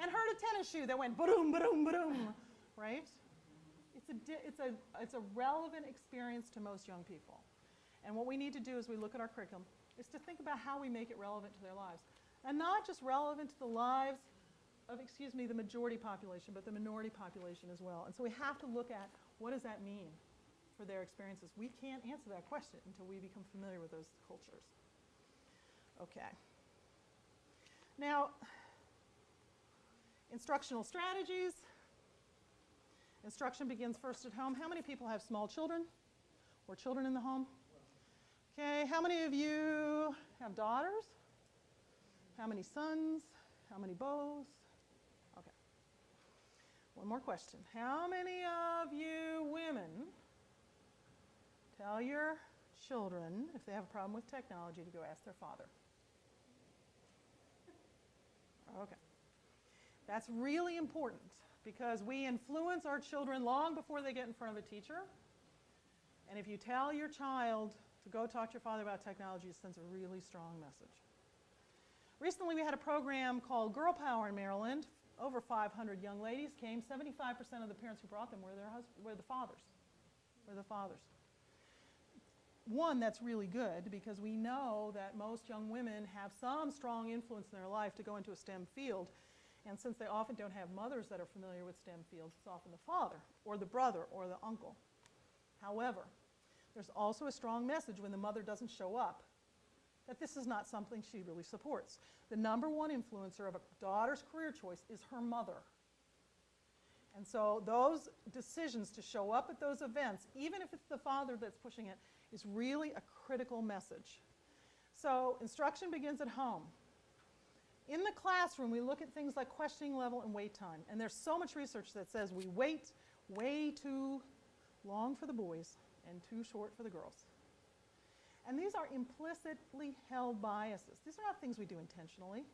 And heard a tennis shoe that went ba-doom, ba-doom, ba-doom, right? It's a relevant experience to most young people. And what we need to do as we look at our curriculum is to think about how we make it relevant to their lives. And not just relevant to the lives of, the majority population, but the minority population as well. And so we have to look at what does that mean for their experiences. We can't answer that question until we become familiar with those cultures. Okay. Now, instructional strategies. Instruction begins first at home. How many people have small children or children in the home? Okay, how many of you have daughters? How many sons? How many beaux? Okay. One more question. How many of you women tell your children, if they have a problem with technology, to go ask their father? Okay. That's really important because we influence our children long before they get in front of a teacher. And if you tell your child to go talk to your father about technology, it sends a really strong message. Recently, we had a program called Girl Power in Maryland. Over 500 young ladies came. 75% of the parents who brought them were the fathers. One, that's really good because we know that most young women have some strong influence in their life to go into a STEM field. And since they often don't have mothers that are familiar with STEM fields, it's often the father or the brother or the uncle. However, there's also a strong message when the mother doesn't show up that this is not something she really supports. The number one influencer of a daughter's career choice is her mother. And so those decisions to show up at those events, even if it's the father that's pushing it, is really a critical message. So instruction begins at home. In the classroom, we look at things like questioning level and wait time. And there's so much research that says we wait way too long for the boys and too short for the girls. And these are implicitly held biases. These are not things we do intentionally.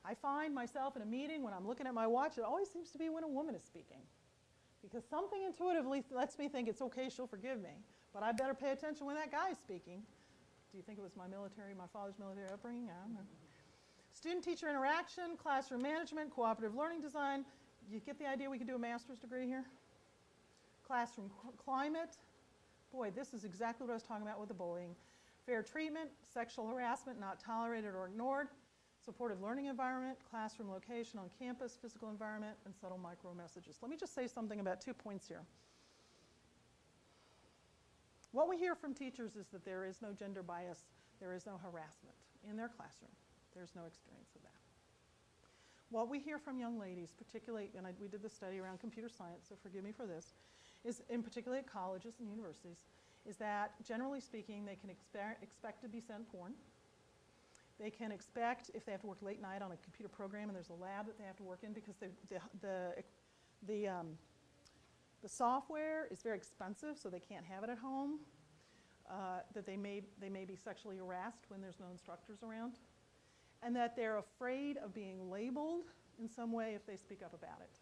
I find myself in a meeting when I'm looking at my watch, it always seems to be when a woman is speaking. Because something intuitively lets me think it's okay, she'll forgive me. But I better pay attention when that guy is speaking. Do you think it was my father's military upbringing? I don't know. Student-teacher interaction, classroom management, cooperative learning design. You get the idea we could do a master's degree here? Classroom climate. Boy, this is exactly what I was talking about with the bullying. Fair treatment, sexual harassment not tolerated or ignored, supportive learning environment, classroom location on campus, physical environment, and subtle micro messages. Let me just say something about 2 points here. What we hear from teachers is that there is no gender bias, there is no harassment in their classroom. There's no experience of that. What we hear from young ladies, particularly, and we did the study around computer science, so forgive me for this, is in particularly at colleges and universities, is that generally speaking, they can expect to be sent porn. They can expect, if they have to work late night on a computer program and there's a lab that they have to work in, because the software is very expensive, so they can't have it at home, that they may be sexually harassed when there's no instructors around, and that they're afraid of being labeled in some way if they speak up about it.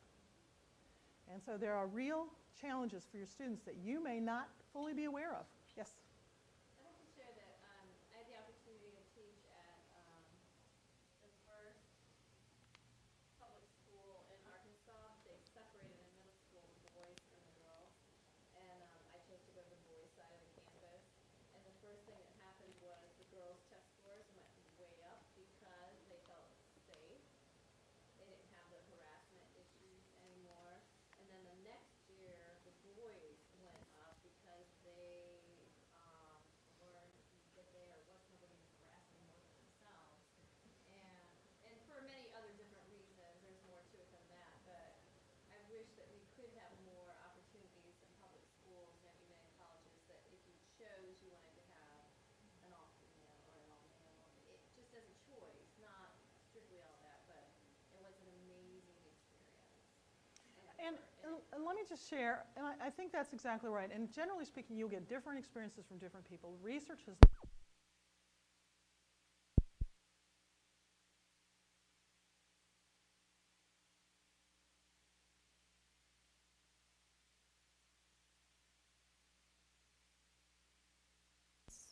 And so there are real challenges for your students that you may not fully be aware of. Yes? I have to share that I had the opportunity to teach at the first public school in Arkansas. They separated in middle school the boys and the girls. And I chose to go to the boys' side of the campus. And the first thing that happened was the girls' test scores went way up because they felt safe. They didn't have the harassment issues anymore. And then the next year, the boys went up because they learned that there was nobody harassing more than themselves. And for many other different reasons, there's more to it than that. But I wish that we could have more opportunities in public schools and even in colleges that if you chose you wanted to have an all-female or an all-male, it just as a choice, not strictly all that, but it was an amazing experience. And let me just share, and I think that's exactly right. And generally speaking, you'll get different experiences from different people. Research has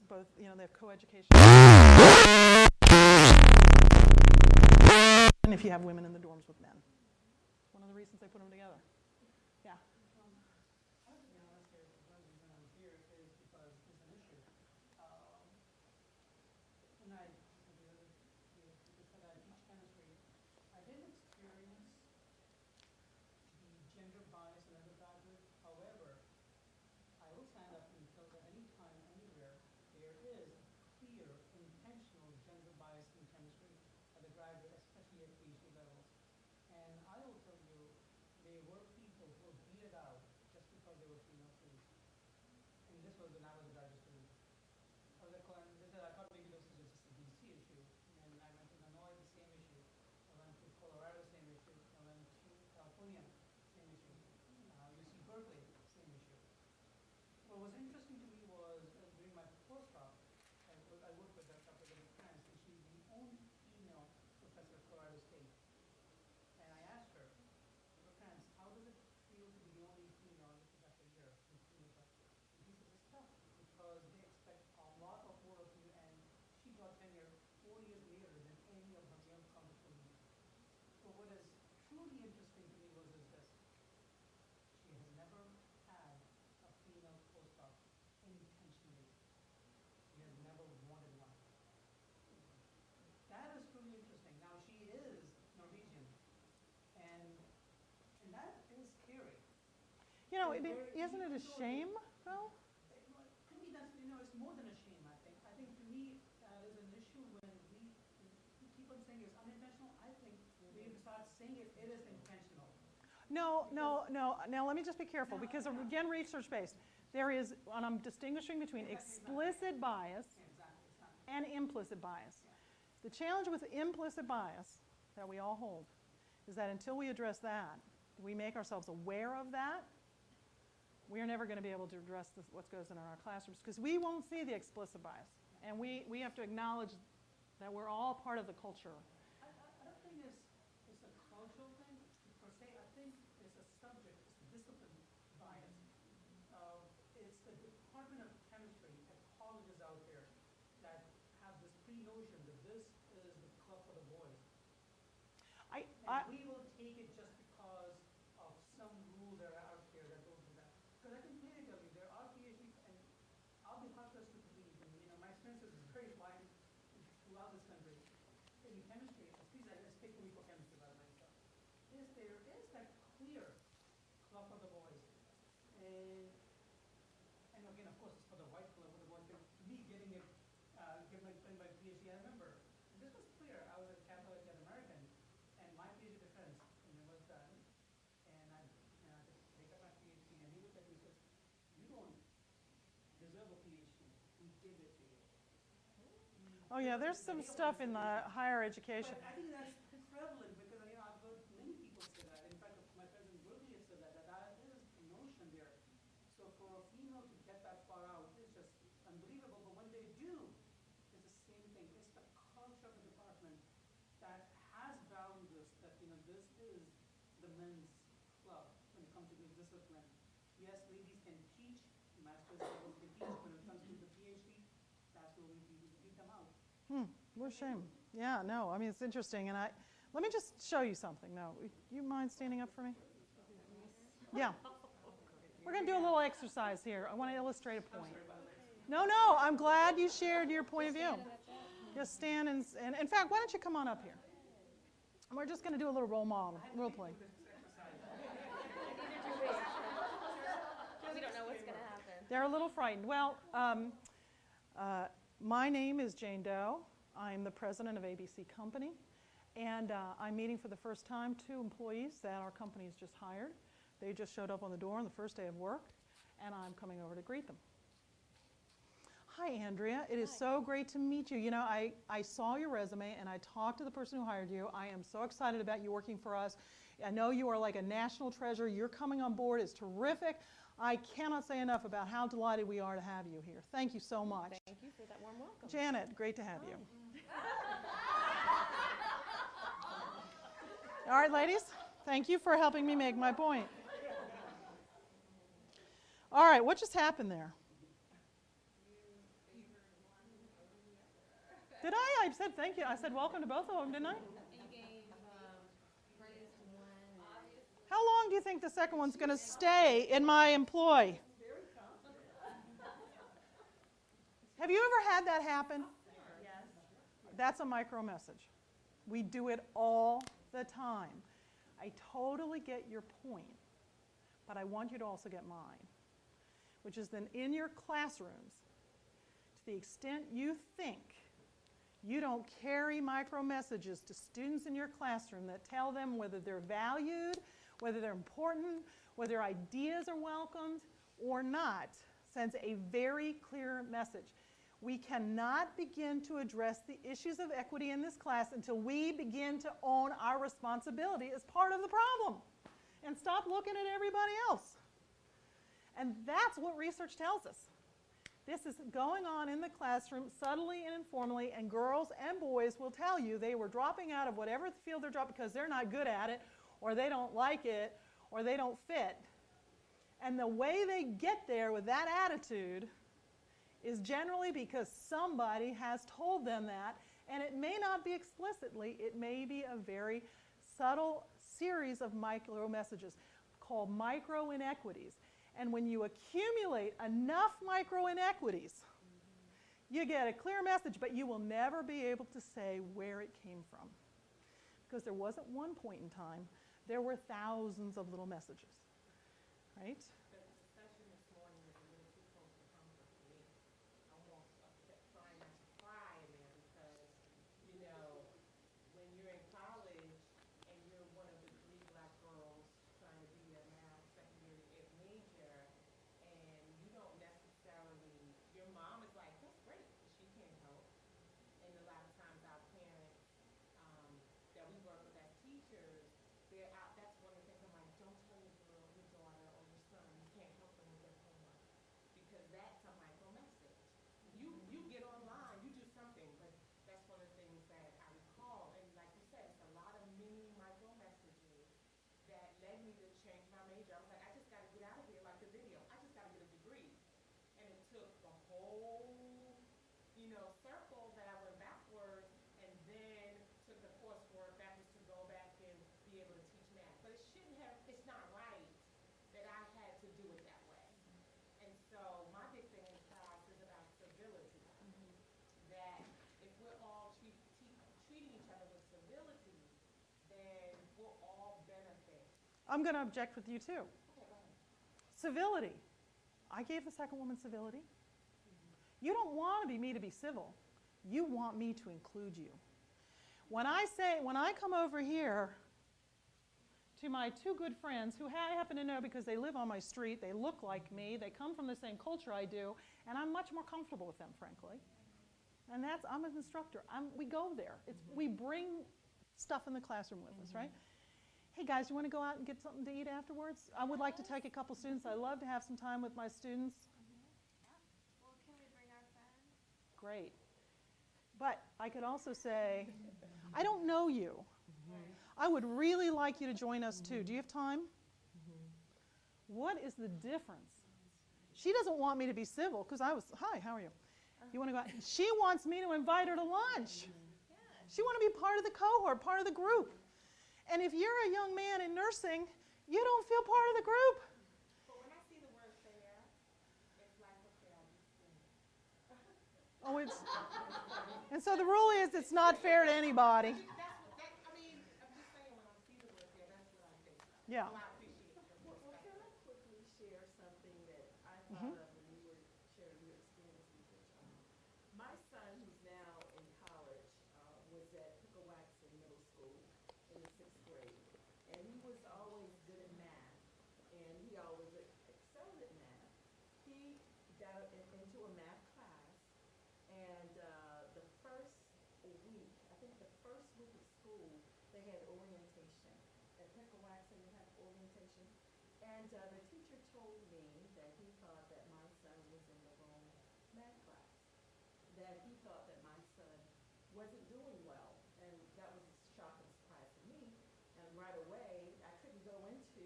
both, they have co-education. And if you have women in the dorms with men. It's one of the reasons they put them together. Yeah. I have to be honest here, one reason I'm here is because it's an issue. When I said I teach chemistry, I didn't experience the gender bias in undergraduate. However, I will stand up and tell that anytime, anywhere, there is clear, intentional gender bias in chemistry at the graduate, especially at PhD levels. And I will tell you, there were people who were beat out just because they were female students. And this was when I was a graduate student. I thought maybe this was just a DC issue. And I went to Illinois, the same issue. I went to Colorado, same issue. I went to California, same issue. UC Berkeley, same issue. What was interesting to me was during my postdoc, I worked with Dr. France, and she's the only female professor at Colorado State. And I asked her, Dr. France, how does it feel to be the only female professor here? And she said, it's tough because they expect a lot of more of you, and she got tenure 4 years later than any of her male counterparts. So what is truly interesting to me was this. She has never had a female postdoc intentionally. She has never wanted one. That is truly interesting. Now, she is Norwegian, and that is scary. Isn't it a shame, though? To me, that's, it's more than a shame, I think. I think to me, there's an issue when we keep on saying it's unintentional. I think we need to start saying it is intentional. No. Now, let me just be careful, because again, research-based. There is, and I'm distinguishing between explicit bias and implicit bias. The challenge with implicit bias that we all hold is that until we address that, we make ourselves aware of that, we are never going to be able to address what goes on in our classrooms, because we won't see the explicit bias. And we have to acknowledge that we're all part of the culture. I don't think it's a cultural thing per se. I think it's a subject, it's a discipline bias. It's the Department of Chemistry at colleges out there that have this pre-notion that this is the club for the boys. And we will take it just because of some rule that are out there that don't do that. Because I can clearly tell you, there are PhD, and I'll be hard-pressed to believe, and my experience is very wide throughout this country. In chemistry, please, I speak to me for chemistry, by the way. So, there is that clear club for the boys. And again, of course, it's for the white club for the boys. But me getting it, getting my PhD, I remember, this was clear. I was a Catholic and American, and my PhD defense, was done. And I just take up my PhD, and he looked at me and says, "You don't deserve a PhD. We give it to you." Oh yeah, there's some stuff in the higher education. But I think that's prevalent because I've heard many people say that. In fact, my friends in Berkeley have said that there is a notion there. So for a female to get that far out is just unbelievable. But when they do, it's the same thing. It's the culture of the department that has valued this. That this is the men's club when it comes to this discipline. Yes, ladies can teach, master's levels can teach. When it comes to the PhD, that's where we beat them out. What a shame. Yeah, no, I mean, it's interesting. And let me just show you something. No, you mind standing up for me? Yeah. We're going to do a little exercise here. I want to illustrate a point. No, I'm glad you shared your point of view. Just stand and in fact, why don't you come on up here? And we're just going to do a little role play. We don't know what's going to happen. They're a little frightened. Well, my name is Jane Doe. I'm the president of ABC Company, and I'm meeting for the first time 2 employees that our company has just hired. They just showed up on the door on the first day of work, and I'm coming over to greet them. Hi, Andrea. It is so great to meet you. I saw your resume, and I talked to the person who hired you. I am so excited about you working for us. I know you are like a national treasure. You're coming on board. It's terrific. I cannot say enough about how delighted we are to have you here. Thank you so much. Thank you for that warm welcome. Janet, great to have you. All right, ladies, thank you for helping me make my point. All right, what just happened there? Did I? I said thank you. I said welcome to both of them, didn't I? And you gave praise to one. How long do you think the second one's going to stay in my employ? Have you ever had that happen? Yes. That's a micro message. We do it all the time. I totally get your point, but I want you to also get mine, which is then in your classrooms, to the extent you think you don't carry micro messages to students in your classroom that tell them whether they're valued, whether they're important, whether ideas are welcomed or not, sends a very clear message. We cannot begin to address the issues of equity in this class until we begin to own our responsibility as part of the problem and stop looking at everybody else. And that's what research tells us. This is going on in the classroom subtly and informally, and girls and boys will tell you they were dropping out of whatever field they're dropping because they're not good at it, or they don't like it, or they don't fit. And the way they get there with that attitude is generally because somebody has told them that, and it may not be explicitly, it may be a very subtle series of micro messages called micro inequities. And when you accumulate enough micro inequities, you get a clear message, but you will never be able to say where it came from. Because there wasn't one point in time, there were thousands of little messages, right? The discussion this morning was a little too close to home for me. I almost kept trying not to cry in there because, when you're in college and you're one of the 3 black girls trying to be a math secondary major, and you don't necessarily, your mom is like, that's great, but she can't help. And a lot of times our parents that we work with as teachers, they're out, that's one of the things I'm like, don't tell your girl, your daughter, or your son, you can't help them with their homework. Because that's a micro message. You get online, took the whole, circle that I went backwards and then took the coursework backwards to go back and be able to teach math. But it's not right that I had to do it that way. And so my big thing in class is about civility. That if we're all treating each other with civility, then we'll all benefit. I'm going to object with you too. Okay, go ahead. Civility. I gave the second woman civility. You don't want me to be civil. You want me to include you. When I come over here to my two good friends who I happen to know because they live on my street, they look like me, they come from the same culture I do, and I'm much more comfortable with them, frankly. And I'm an instructor. We go there. We bring stuff in the classroom with us, right? Hey guys, you want to go out and get something to eat afterwards? I would like to take a couple students. I love to have some time with my students. Well, can we bring our friends? Great. But I could also say, I don't know you. I would really like you to join us too. Do you have time? What is the difference? She doesn't want me to be civil because hi, how are you? You want to go out? She wants me to invite her to lunch. She wants to be part of the cohort, part of the group. And if you're a young man in nursing, you don't feel part of the group. But when I see the word fair, it's like, okay, I'll be fair. Oh, and so the rule is it's not fair to anybody. I'm just saying when I see the word fair, that's what I think. Yeah. So I appreciate your Well, perspective. can I quickly share something that I thought of when you were sharing your experience with your child? My son, who's now in college, was at Coaxial Middle School in the 6th grade. And he was always good at math, and he always excelled at math. He got into a math class, and the first week, I think the first week of school, they had orientation. At Coaxial, they had orientation. And the teacher told me that he thought that my son was in the wrong math class, that he thought that my son wasn't doing well. And that was a shock and surprise to me. And right away, I couldn't go into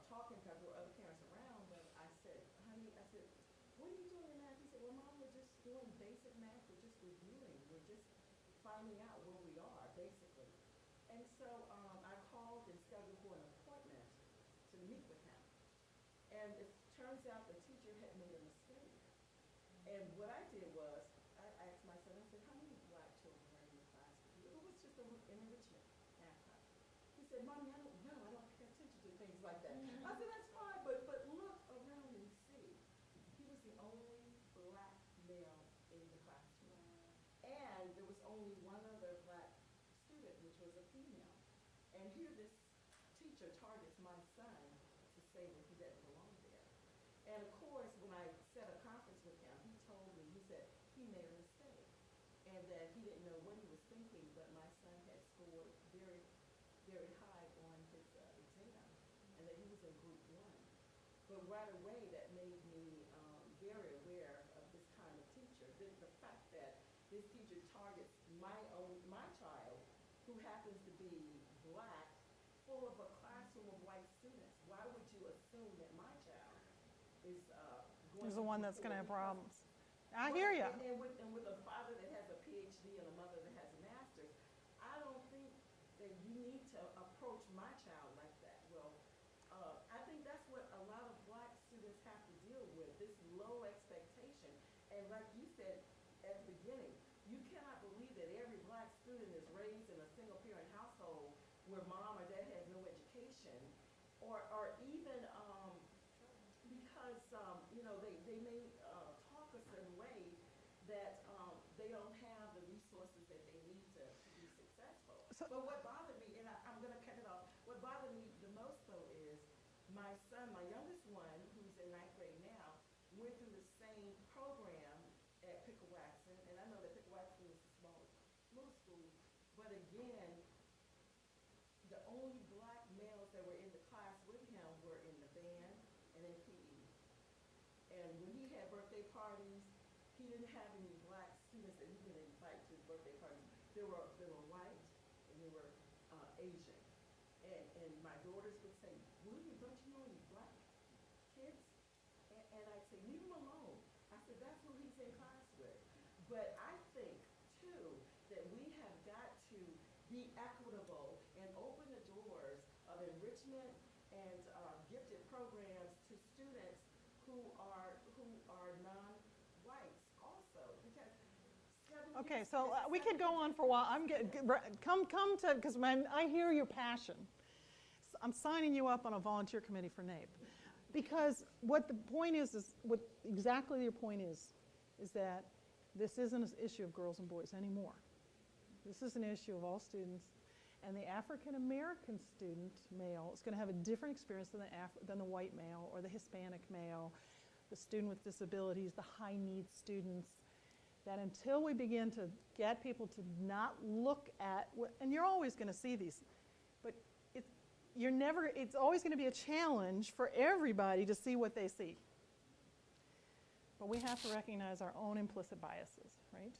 talking because there were other parents around, but I said, honey, what are you doing in math? He said, well, Mom, we're just doing basic math. We're just reviewing. We're just finding out where we are, basically. And so I called and scheduled for an appointment to meet with him. And it turns out the teacher had made a mistake. And what I did was, I asked my son, I said, how many black children are in the class with you? It was just an enrichment math class. He said, Mommy, I don't know. I don't pay attention to things like that. I said, that's fine, but look around and see. He was the only black male in the classroom. And there was only one other black student, which was a female. And here this teacher targets my son to say that he doesn't belong there. And of course, when I set a conference with him, he told me, he said he made a mistake and that he didn't know what he was thinking, but my son had scored very, very high on his exam and that he was in group 1. But right away, that made me very aware of this kind of teacher. The fact that this teacher targets my child, who happens to be black, full of a classroom of white students. Why would you assume that my child is going Is to the one be that's going to have poor? problems. I hear you. And with a father that has a PhD and a mother that has a master's, I don't think that you need to approach my child like that. Well, I think that's what a lot of black students have to deal with, this low expectation. And like you said at the beginning, you cannot believe that every black student is raised in a single-parent household where mom or dad has no education, or even because they may talk a certain way that they don't have the resources that they need to be successful. But what bothered me, and I'm going to cut it off, what bothered me the most though is my son, my youngest one, who's in 9th grade now, went through the same program at Coaxial, and I know that Coaxial is the smallest middle school, but again, the only black males that were in the class with him were in the band and in PE. And when he had birthday parties, he didn't have any black students that he could invite to his birthday parties. They were white and they were Asian. And my daughters would say, William, don't you know any black kids? And I'd say, leave them alone. I said, that's who he's in class with. But I think, too, that we have got to be equitable and open the doors of enrichment and gifted programs to students who are non-whites also. Because Okay, so we could go on for a while. Come to, because I hear your passion. I'm signing you up on a volunteer committee for NAEP. Because what the point is what exactly your point is that this isn't an issue of girls and boys anymore. This is an issue of all students. And the African American student male is going to have a different experience than the white male or the Hispanic male, the student with disabilities, the high needs students. That until we begin to get people to not look at, and you're always going to see these, but it's always going to be a challenge for everybody to see what they see. But we have to recognize our own implicit biases, right?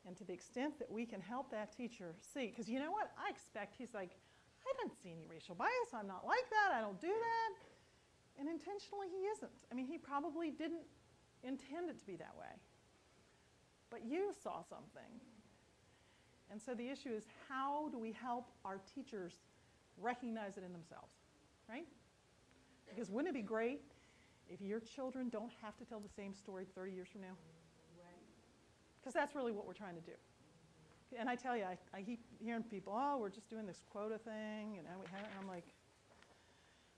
And to the extent that we can help that teacher see, because you know what? I expect he's like, I don't see any racial bias. I'm not like that. I don't do that. And intentionally he isn't. I mean, he probably didn't intend it to be that way. But you saw something. And so the issue is, how do we help our teachers recognize it in themselves, right? Because wouldn't it be great if your children don't have to tell the same story 30 years from now? Because that's really what we're trying to do. And I tell you, I keep hearing people, oh, we're just doing this quota thing, and I'm like,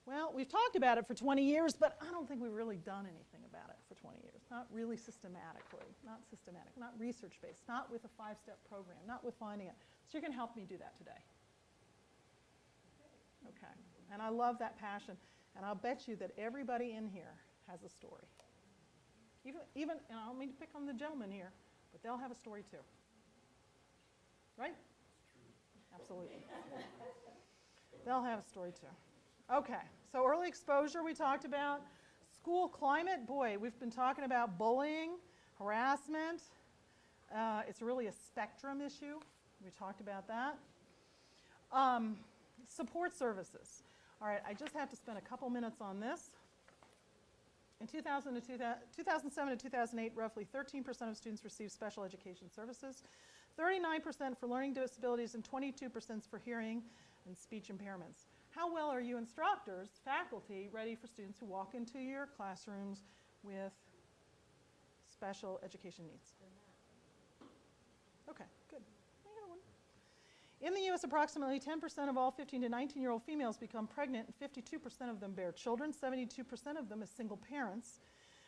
well, we've talked about it for 20 years, but I don't think we've really done anything about it for 20 years. Not really systematically, not research-based, not with a 5-step program, not with finding it. So you're going to help me do that today. Okay. And I love that passion. And I'll bet you that everybody in here has a story. Even, and I don't mean to pick on the gentleman here, but they'll have a story too. Right? Absolutely. They'll have a story too. Okay, so early exposure we talked about. School climate, boy, we've been talking about bullying, harassment. It's really a spectrum issue. We talked about that. Support services. All right, I just have to spend a couple minutes on this. In 2007 to 2008, roughly 13% of students received special education services, 39% for learning disabilities, and 22% for hearing and speech impairments. How well are you instructors, faculty, ready for students who walk into your classrooms with special education needs? Okay, good. I got one. In the U.S., approximately 10% of all 15 to 19-year-old females become pregnant, and 52% of them bear children, 72% of them as single parents.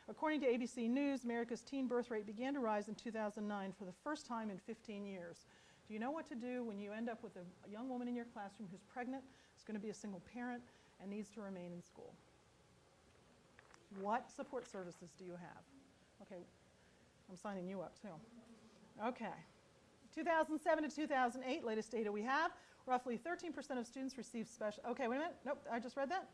According to ABC News, America's teen birth rate began to rise in 2009 for the first time in 15 years. Do you know what to do when you end up with a young woman in your classroom who's pregnant, is going to be a single parent, and needs to remain in school? What support services do you have? Okay, I'm signing you up too. Okay. 2007 to 2008, latest data we have, roughly 13% of students received special, okay, wait a minute, nope, I just read that.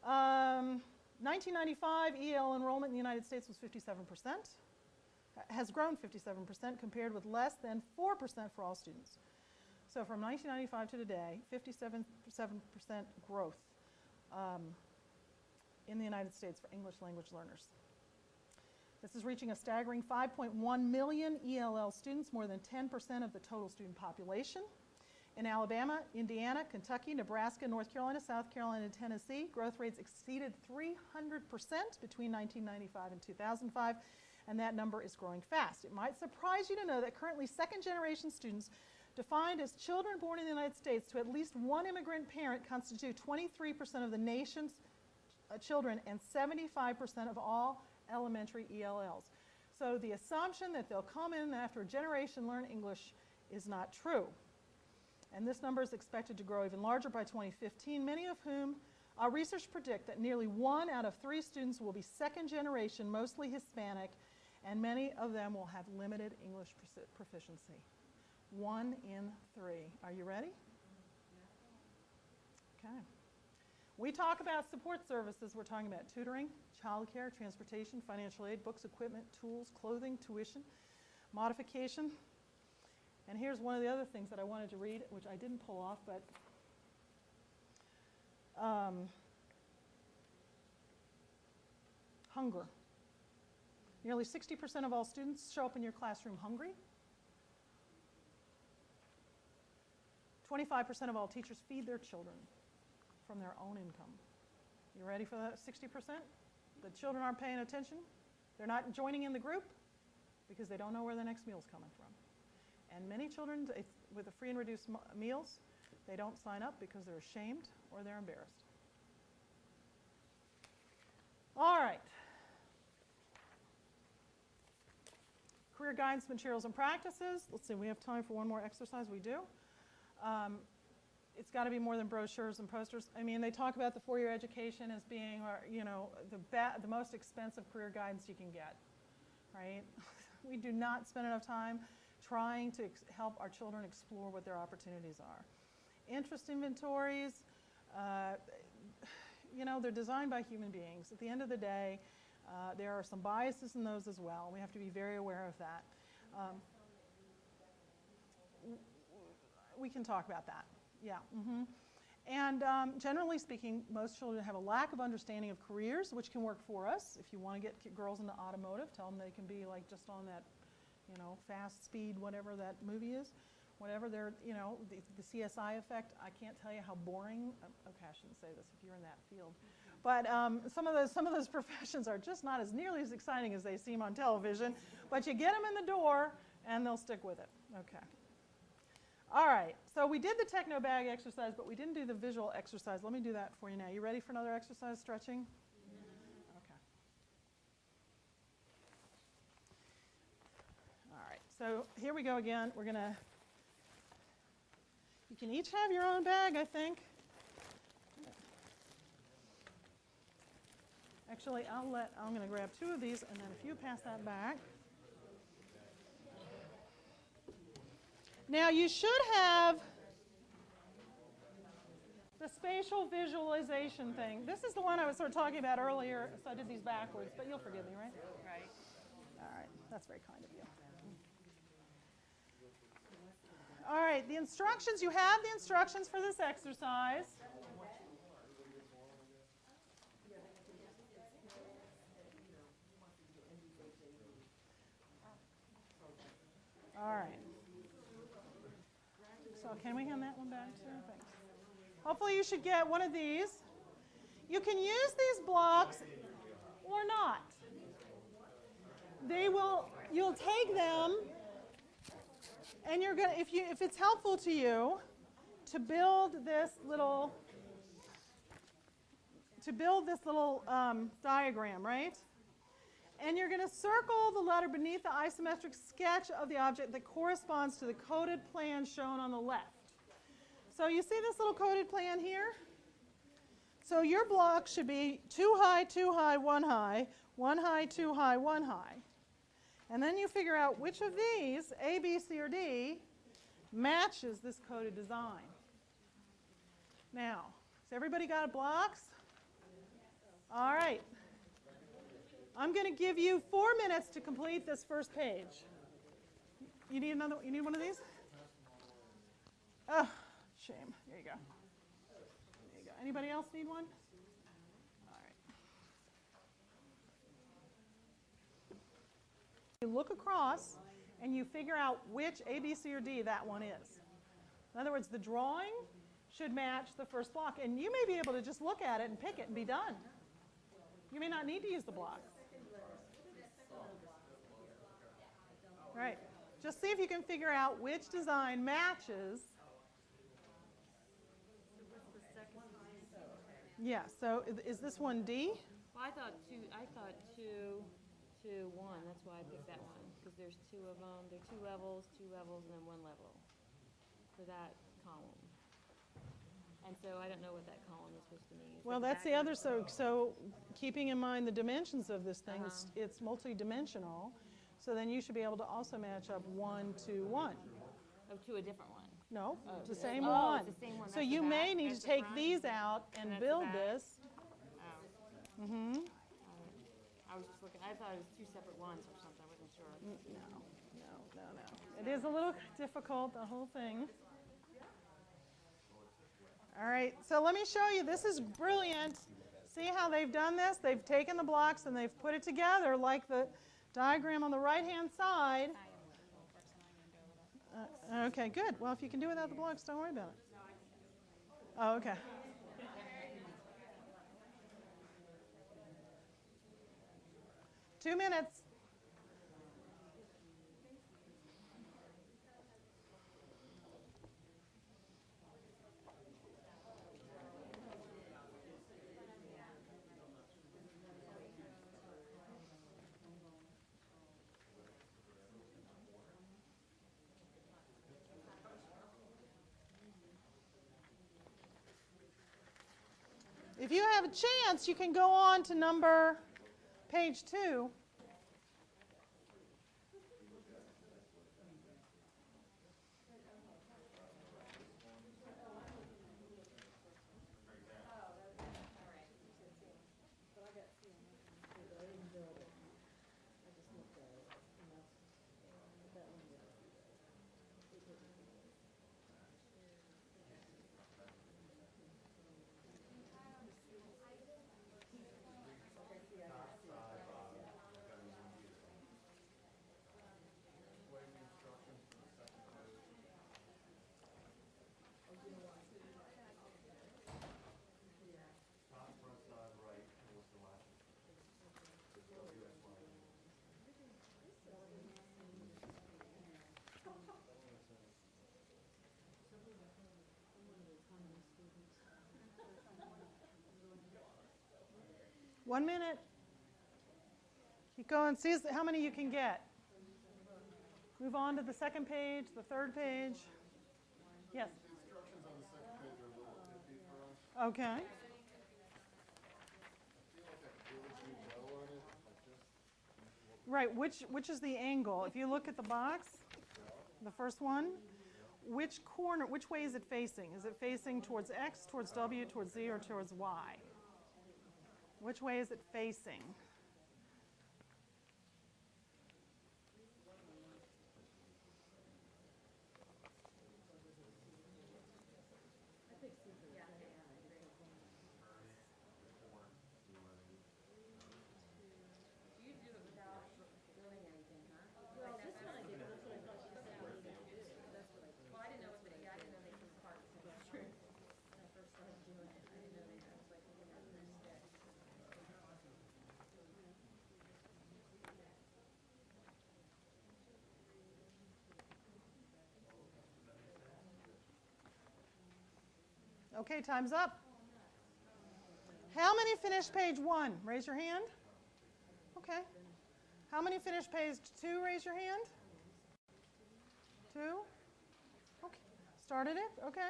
1995, EL enrollment in the United States was 57%, has grown 57% compared with less than 4% for all students. So from 1995 to today, 57% growth in the United States for English language learners. This is reaching a staggering 5.1 million ELL students, more than 10% of the total student population. In Alabama, Indiana, Kentucky, Nebraska, North Carolina, South Carolina, and Tennessee, growth rates exceeded 300% between 1995 and 2005, and that number is growing fast. It might surprise you to know that currently second-generation students defined as children born in the United States to at least one immigrant parent constitute 23% of the nation's children and 75% of all elementary ELLs. So the assumption that they'll come in after a generation learn English is not true. And this number is expected to grow even larger by 2015, many of whom research predict that nearly 1 out of 3 students will be second generation, mostly Hispanic, and many of them will have limited English proficiency. 1 in 3. Are you ready? Okay. We talk about support services. We're talking about tutoring, childcare, transportation, financial aid, books, equipment, tools, clothing, tuition, modification. And here's one of the other things that I wanted to read, which I didn't pull off, but hunger. Nearly 60% of all students show up in your classroom hungry. 25% of all teachers feed their children from their own income. You ready for that 60%? The children aren't paying attention. They're not joining in the group because they don't know where the next meal's coming from. And many children with the free and reduced meals, they don't sign up because they're ashamed or they're embarrassed. All right. Career guidance materials and practices. Let's see, we have time for one more exercise. We do. It's got to be more than brochures and posters. I mean, they talk about the four-year education as being, the most expensive career guidance you can get, right? We do not spend enough time trying to help our children explore what their opportunities are. Interest inventories, they're designed by human beings. At the end of the day, there are some biases in those as well. We have to be very aware of that. We can talk about that. Yeah. And generally speaking, most children have a lack of understanding of careers, which can work for us. If you want to get girls into automotive, tell them they can be like just on that, fast speed, whatever that movie is. Whatever they're, the CSI effect, I can't tell you how boring. Okay, I shouldn't say this if you're in that field. But some of those professions are just not as nearly as exciting as they seem on television. But you get them in the door, and they'll stick with it. Okay. All right. So we did the techno bag exercise, but we didn't do the visual exercise. Let me do that for you now. You ready for another exercise, stretching? Okay. All right. So here we go again. We're going to... You can each have your own bag, I think. Actually, I'm going to grab two of these, and then if you pass that back. Now, you should have the spatial visualization thing. This is the one I was sort of talking about earlier, so I did these backwards, but you'll forgive me, right? Right. All right. That's very kind of you. All right, the instructions, you have the instructions for this exercise. All right. So can we hand that one back too? Thanks. Hopefully you should get one of these. You can use these blocks or not. You'll take them. And you're going to, if it's helpful to you, to build this little diagram, right? And you're going to circle the letter beneath the isometric sketch of the object that corresponds to the coded plan shown on the left. So you see this little coded plan here? So your block should be 2 high, 2 high, 1 high, 1 high, 2 high, 1 high. And then you figure out which of these, A, B, C, or D, matches this coded design. Now, has everybody got blocks? All right. I'm going to give you 4 minutes to complete this first page. You need another? You need one of these? Oh, shame. Here you go. There you go. Anybody else need one? You look across and you figure out which A, B, C, or D that one is. In other words, the drawing should match the first block. And you may be able to just look at it and pick it and be done. You may not need to use the block. Right. Just see if you can figure out which design matches. Yeah, so is this one D? Well, I thought two, 2, 1. That's why I picked that one, because there's 2 of them. There are 2 levels, and then 1 level for that column. And so I don't know what that column is supposed to mean. Well, that's the other. So keeping in mind the dimensions of this thing, it's multi-dimensional. So then you should be able to also match up 1 to 1. Oh, to a different one. No, Oh, it's the same oh, one. it's the same one. So That's you the may back. need That's to the take front. these out and That's the build back. this. Oh. Mm-hmm. I was just looking. I thought it was 2 separate ones or something. I wasn't sure. No. It is a little difficult, the whole thing. All right, so let me show you. This is brilliant. See how they've done this? They've taken the blocks and they've put it together like the Diagram on the right-hand side. Okay, good. Well, if you can do it without the blocks, don't worry about it. Oh, okay. Two minutes. If you have a chance, you can go on to page 2. One minute. Keep going. See how many you can get. Move on to the second page, the third page. Yes? The instructions on the second page are a little iffy for us. Okay. I feel like I could really do well on it. Right, which is the angle? If you look at the box, the first one, which way is it facing? Is it facing towards X, towards W, towards Z, or towards Y? Which way is it facing? Okay, time's up. How many finished page 1? Raise your hand. Okay. How many finished page 2? Raise your hand. 2? Okay. Started it? Okay.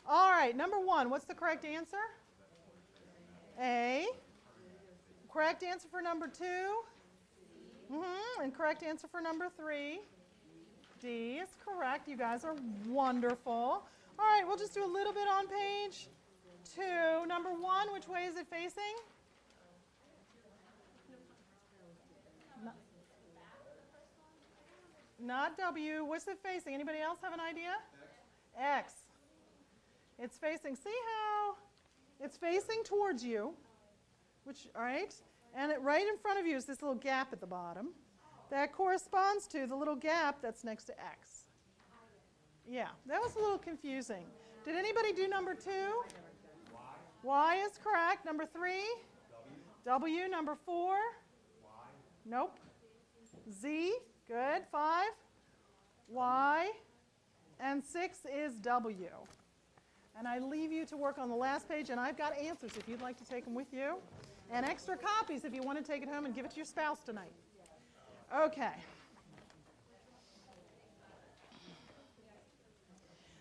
All right, number 1, what's the correct answer? A. Correct answer for number 2? And correct answer for number 3? D is correct. You guys are wonderful. All right, we'll just do a little bit on page 2. Number 1, which way is it facing? Not W. What's it facing? Anybody else have an idea? X. It's facing, see how it's facing towards you, all right? And right in front of you is this little gap at the bottom. That corresponds to the little gap that's next to X. Yeah, that was a little confusing. Did anybody do number 2? Y is correct. Number 3? W. Number 4? Nope. Z. Good. 5? Y. And 6 is W. And I leave you to work on the last page, and I've got answers if you'd like to take them with you, and extra copies if you want to take it home and give it to your spouse tonight. Okay.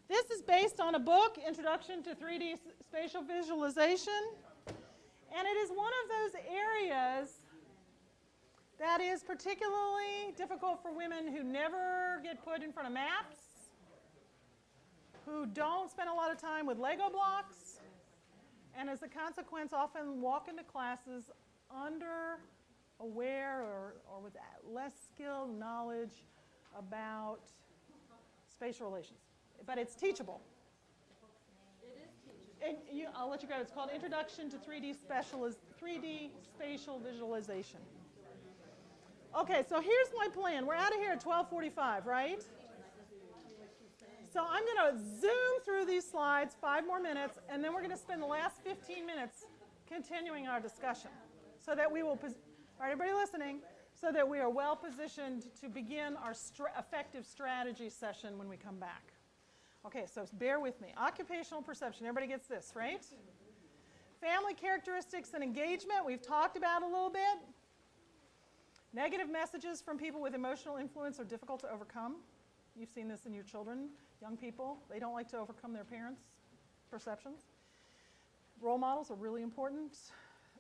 This is based on a book, Introduction to 3D Spatial Visualization, and it is one of those areas that is particularly difficult for women who never get put in front of maps, who don't spend a lot of time with Lego blocks, and as a consequence often walk into classes underaware or with less skill, knowledge about spatial relations. But it's teachable. It is teachable. I'll let you grab it. It's called Introduction to 3D Spatial Visualization. Okay, so here's my plan. We're out of here at 12:45, right? So I'm going to zoom through these slides, 5 more minutes, and then we're going to spend the last 15 minutes continuing our discussion so that we will, all right, everybody listening, so that we are well positioned to begin our effective strategy session when we come back. Okay, so bear with me. Occupational perception, everybody gets this, right? Family characteristics and engagement, we've talked about a little bit. Negative messages from people with emotional influence are difficult to overcome. You've seen this in your children, young people. They don't like to overcome their parents' perceptions. Role models are really important.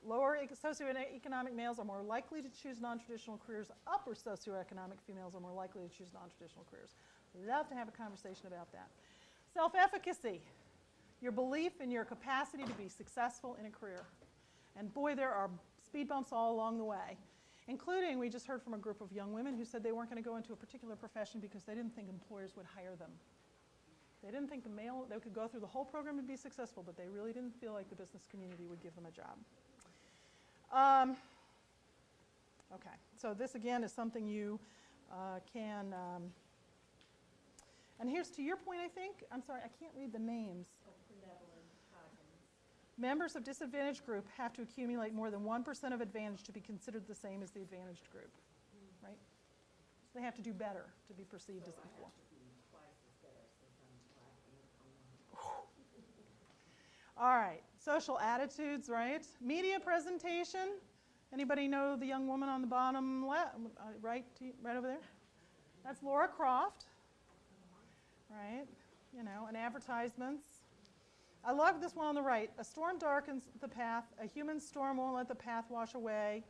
Lower socioeconomic males are more likely to choose non-traditional careers. Upper socioeconomic females are more likely to choose non-traditional careers. Love to have a conversation about that. Self-efficacy, your belief in your capacity to be successful in a career. And boy, there are speed bumps all along the way, including, we just heard from a group of young women who said they weren't going to go into a particular profession because they didn't think employers would hire them. They didn't think they could go through the whole program and be successful, but they really didn't feel like the business community would give them a job. Okay, so this again is something you can, and here's to your point, I think. I'm sorry, I can't read the names. Members of disadvantaged group have to accumulate more than 1% of advantage to be considered the same as the advantaged group, right? So they have to do better to be perceived as equal. All right, social attitudes, right? Media presentation. Anybody know the young woman on the bottom left, right over there? That's Laura Croft, right? You know, and advertisements. I love this one on the right. A storm darkens the path. A human storm won't let the path wash away.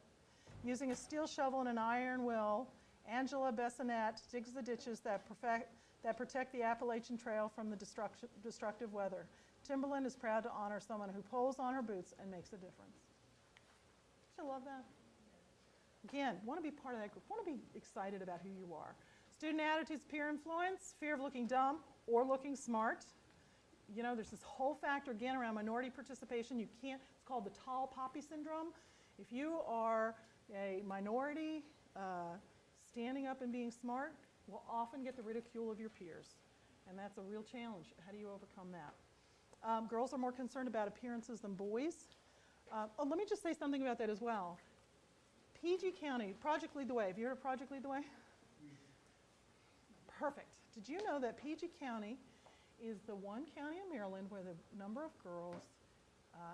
Using a steel shovel and an iron will, Angela Bessonette digs the ditches that protect the Appalachian Trail from the destructive weather. Timberland is proud to honor someone who pulls on her boots and makes a difference. Don't you love that? Again, want to be part of that group. Want to be excited about who you are. Student attitudes, peer influence, fear of looking dumb or looking smart. You know, there's this whole factor, again, around minority participation. You can't, it's called the tall poppy syndrome. If you are a minority, standing up and being smart will often get the ridicule of your peers. And that's a real challenge. How do you overcome that? Girls are more concerned about appearances than boys. Let me just say something about that as well. PG County, Project Lead the Way. Have you heard of Project Lead the Way? Perfect. Did you know that PG County is the one county in Maryland where the number of girls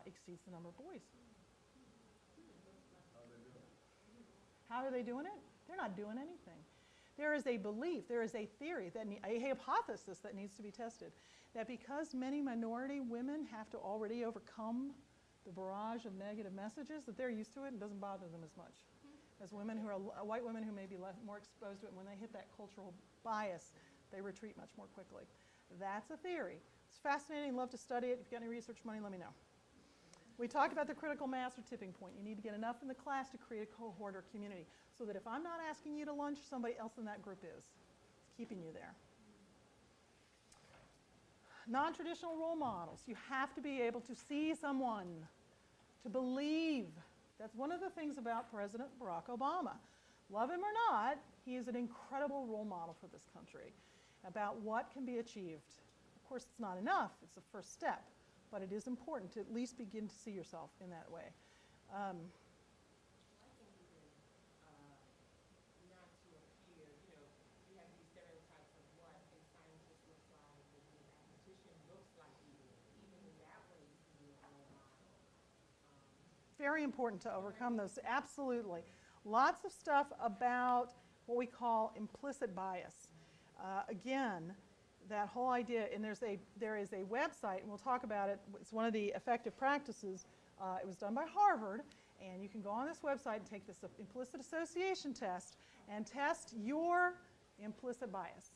exceeds the number of boys? How are they doing it? They're not doing anything. There is a belief, there is a theory, a hypothesis that needs to be tested, that because many minority women have to already overcome the barrage of negative messages, that they're used to it and doesn't bother them as much as women who are white women who may be more exposed to it. When they hit that cultural bias, they retreat much more quickly. That's a theory. It's fascinating. Love to study it. If you've got any research money, let me know. We talked about the critical mass or tipping point. You need to get enough in the class to create a cohort or community so that if I'm not asking you to lunch, somebody else in that group is. It's keeping you there. Non-traditional role models. You have to be able to see someone, to believe. That's one of the things about President Barack Obama. Love him or not, he is an incredible role model for this country about what can be achieved. Of course, it's not enough. It's the first step. But it is important to at least begin to see yourself in that way. Not to appear, you know, we have these stereotypes of what a scientist looks like, and what a mathematician looks like, even in that way, you can be a role model. Very important to overcome those, absolutely. Lots of stuff about what we call implicit bias. Again, that whole idea, and there is a website, and we'll talk about it. It's one of the effective practices. It was done by Harvard, and you can go on this website and take this implicit association test and test your implicit bias.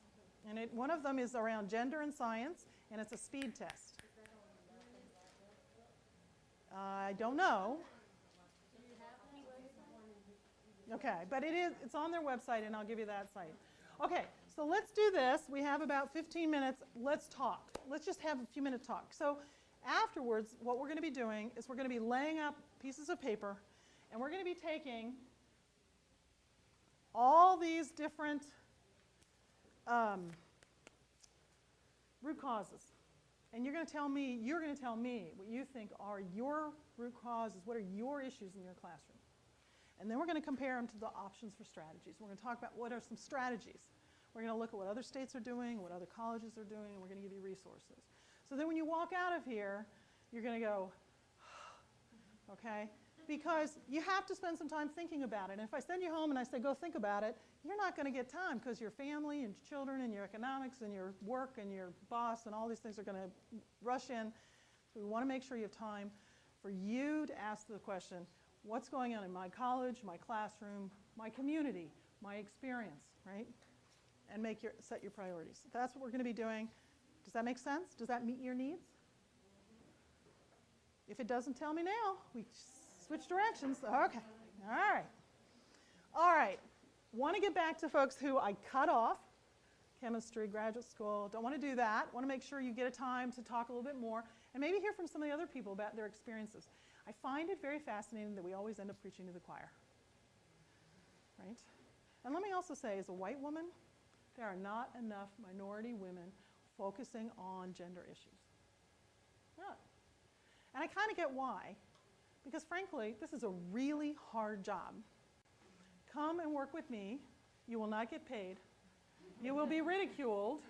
And one of them is around gender and science, and it's a speed test. I don't know. Okay, but it's on their website, and I'll give you that site. Okay, so let's do this. We have about 15 minutes. Let's talk. Let's just have a few minute talk. So afterwards, what we're going to be doing is we're going to be laying out pieces of paper, and we're going to be taking all these different root causes. And you're going to tell me what you think are your root causes, what are your issues in your classroom. And then we're going to compare them to the options for strategies. We're going to talk about what are some strategies. We're going to look at what other states are doing, what other colleges are doing, and we're going to give you resources. So then when you walk out of here, you're going to go, okay? Because you have to spend some time thinking about it. And if I send you home and I say, go think about it, you're not going to get time because your family and children and your economics and your work and your boss and all these things are going to rush in. So we want to make sure you have time for you to ask the question, what's going on in my college, my classroom, my community, my experience, right? And set your priorities. That's what we're going to be doing. Does that make sense? Does that meet your needs? If it doesn't, tell me now. We switch directions. Okay. All right. All right. Want to get back to folks who I cut off. Chemistry, graduate school. Don't want to do that. Want to make sure you get a time to talk a little bit more and maybe hear from some of the other people about their experiences. I find it very fascinating that we always end up preaching to the choir. Right? And let me also say, as a white woman, there are not enough minority women focusing on gender issues. Not. And I kind of get why. Because frankly, this is a really hard job. Come and work with me. You will not get paid. You will be ridiculed.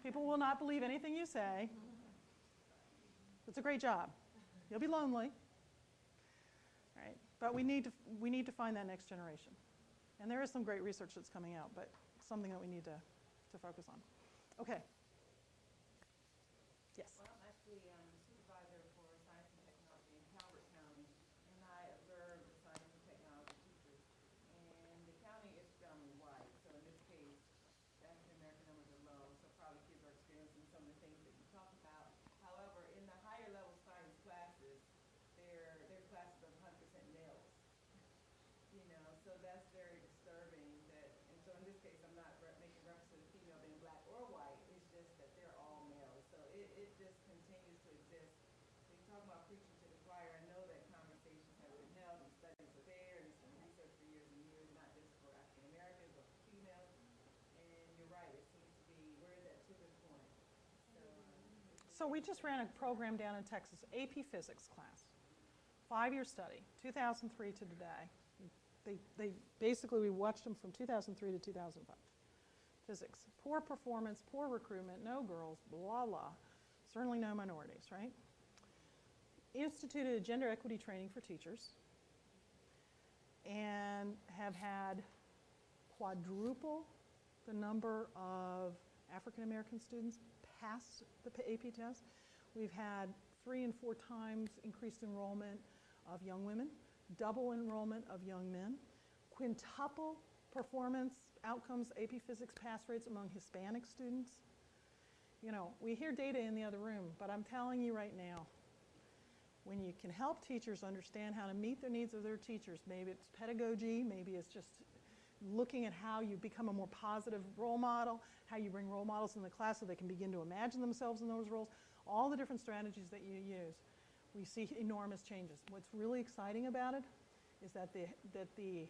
People will not believe anything you say. It's a great job. You'll be lonely. Right? But we need to find that next generation. And there is some great research that's coming out, but something that we need to focus on. Okay. Yes. Well, I'm actually supervisor for science and technology in Calvert County, and I observe the science and technology teachers. And the county is predominantly white, so in this case, African American numbers are low, so probably kids are experiencing some of the things that you talk about. However, in the higher level science classes, their classes are 100% males. You know, so that's very disturbing. And so in this case, I'm not making reference to the female being black or white. It's just that they're all males. So it just continues to exist. So you talk about preaching to the choir. I know that conversations have been held and studies are there, and it's been researched for years and years, not just for African Americans, but for females. And you're right, it seems to be, we're at that tipping point. So we just ran a program down in Texas, AP Physics class. 5-year study, 2003 to today. They basically, we watched them from 2003 to 2005. Physics, poor performance, poor recruitment, no girls, blah, blah. Certainly no minorities, right? Instituted a gender equity training for teachers and have had quadruple the number of African American students pass the AP test. We've had 3 and 4 times increased enrollment of young women, double enrollment of young men, quintuple performance outcomes, AP Physics pass rates among Hispanic students. You know, we hear data in the other room, but I'm telling you right now, when you can help teachers understand how to meet the needs of their teachers, maybe it's pedagogy, maybe it's just looking at how you become a more positive role model, how you bring role models in the class so they can begin to imagine themselves in those roles, all the different strategies that you use, we see enormous changes. What's really exciting about it is that the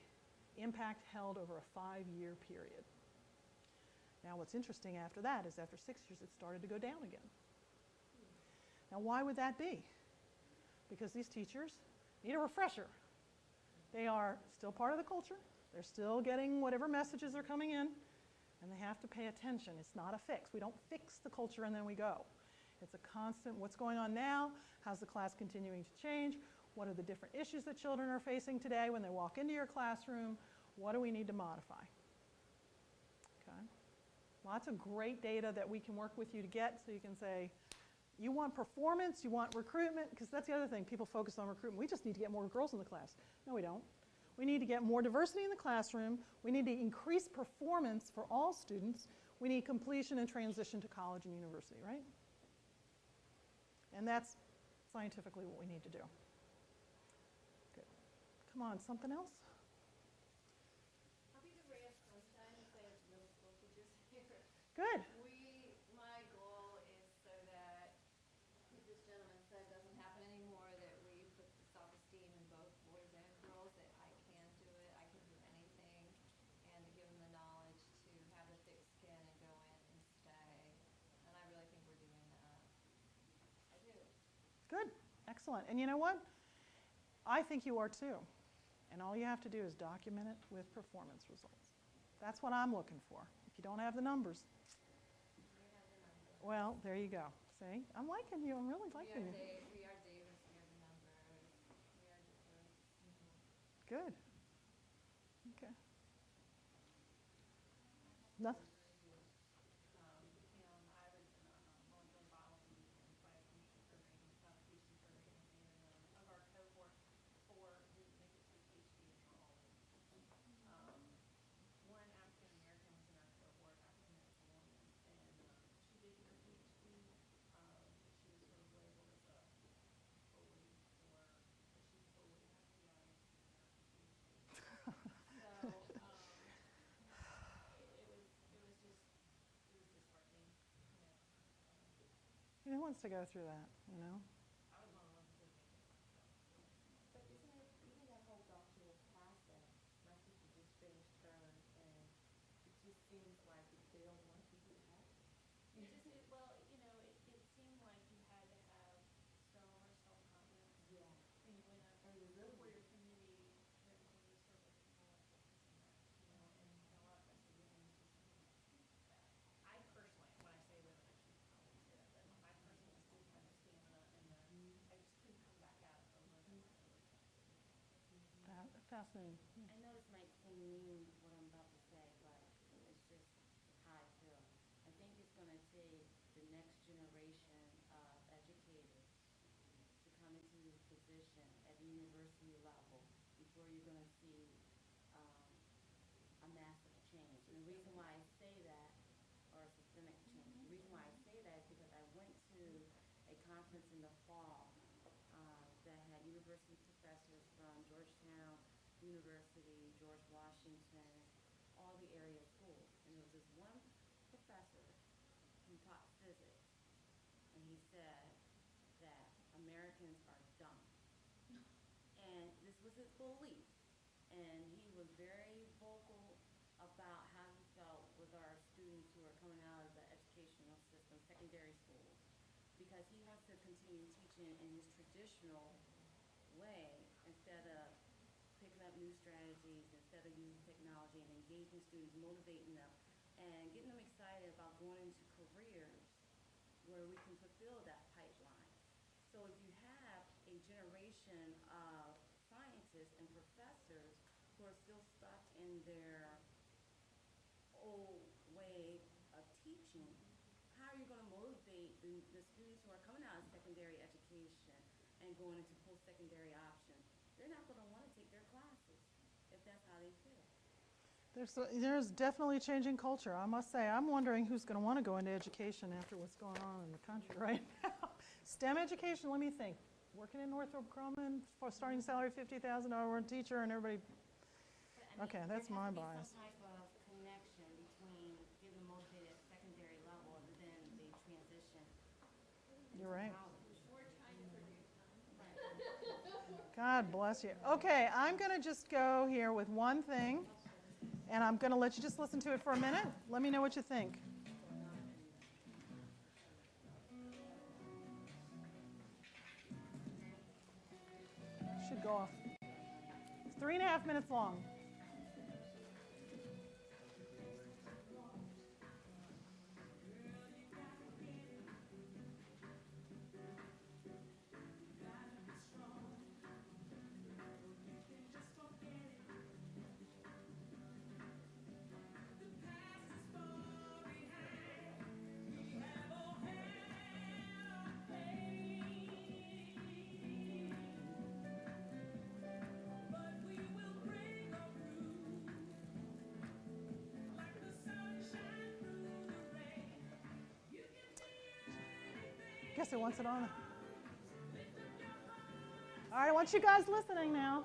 impact held over a 5-year period. Now what's interesting after that is after 6 years it started to go down again. Now why would that be? Because these teachers need a refresher. They are still part of the culture. They're still getting whatever messages are coming in, and they have to pay attention. It's not a fix. We don't fix the culture and then we go. It's a constant, what's going on now? How's the class continuing to change? What are the different issues that children are facing today when they walk into your classroom? What do we need to modify? Okay. Lots of great data that we can work with you to get so you can say, you want performance, you want recruitment, because that's the other thing. People focus on recruitment. We just need to get more girls in the class. No, we don't. We need to get more diversity in the classroom. We need to increase performance for all students. We need completion and transition to college and university, right? And that's scientifically what we need to do. Good. Come on, something else? I'll be the rare sunshine if I have middle school teachers here. Good. My goal is so that what this gentleman said doesn't happen anymore, that we put the self-esteem in both boys and girls, that I can do it, I can do anything, and Good. Excellent. And you know what? I think you are too. And all you have to do is document it with performance results. That's what I'm looking for. If you don't have the numbers, well, there you go. See? I'm liking you. I'm really liking you. We are Davis. We have the numbers. We are diverse. Good. Okay. Nothing. I was in a molecular biology and biochemistry program, application program, and of our cohort, 4 didn't make it to a PhD, and we're all one African American was in our cohort, African American woman, and she did get her PhD. She was sort of labeled as a bully, or that she bullied FBI to get her PhD. So it was disheartening, you know. Who wants to go through that, you know? I was one of the ones who didn't make it. But isn't it, even that whole doctoral process, my sister just finished hers, and it just seems like they don't want people to have it. It seemed like you had to have so much self-confidence. Yeah. And you went up And before resilience. your committee that was sort of like, well, let's focus on that, and a lot of times they didn't, and it just, I personally, when I say women, I shouldn't probably say that, but I personally just didn't have the stamina and I just couldn't come back at it over and over and over again. Fascinating. I know this might seem mean, what I'm about to say, but it's just how I feel. I think it's going to take the next generation of educators to come into this position at the university level before you're going to see a massive change. And the reason why I say that, or a systemic change, the reason why I say that is because I went to a conference in the fall that had university professors from Georgetown University, George Washington, all the area schools. And there was this one professor who taught physics, and he said that Americans are dumb. And this was his belief. And he was very vocal about how he felt with our students who are coming out of the educational system, secondary schools, because he wants to continue teaching in his traditional way instead of picking up new strategies, instead of using technology and engaging students, motivating them, and getting them excited about going into careers where we can fulfill that pipeline. So if you have a generation of scientists and professors who are still stuck in their old way of teaching, how are you going to motivate the students who are coming out of secondary education and going into post-secondary options? They're not going to want to take their classes if that's how they feel. There's definitely changing culture. I must say, I'm wondering who's going to want to go into education after what's going on in the country right now. STEM education, let me think. Working in Northrop Grumman, for starting salary $50,000 teacher, and everybody. Okay, that's my bias. Some type of connection between getting them motivated at secondary level and then the transition. You're right. We're trying to produce them. God bless you. Okay, I'm going to just go here with one thing, and I'm going to let you just listen to it for a minute. Let me know what you think. Should go off. It's 3.5 minutes long. Guess who wants it on? All right, I want you guys listening now.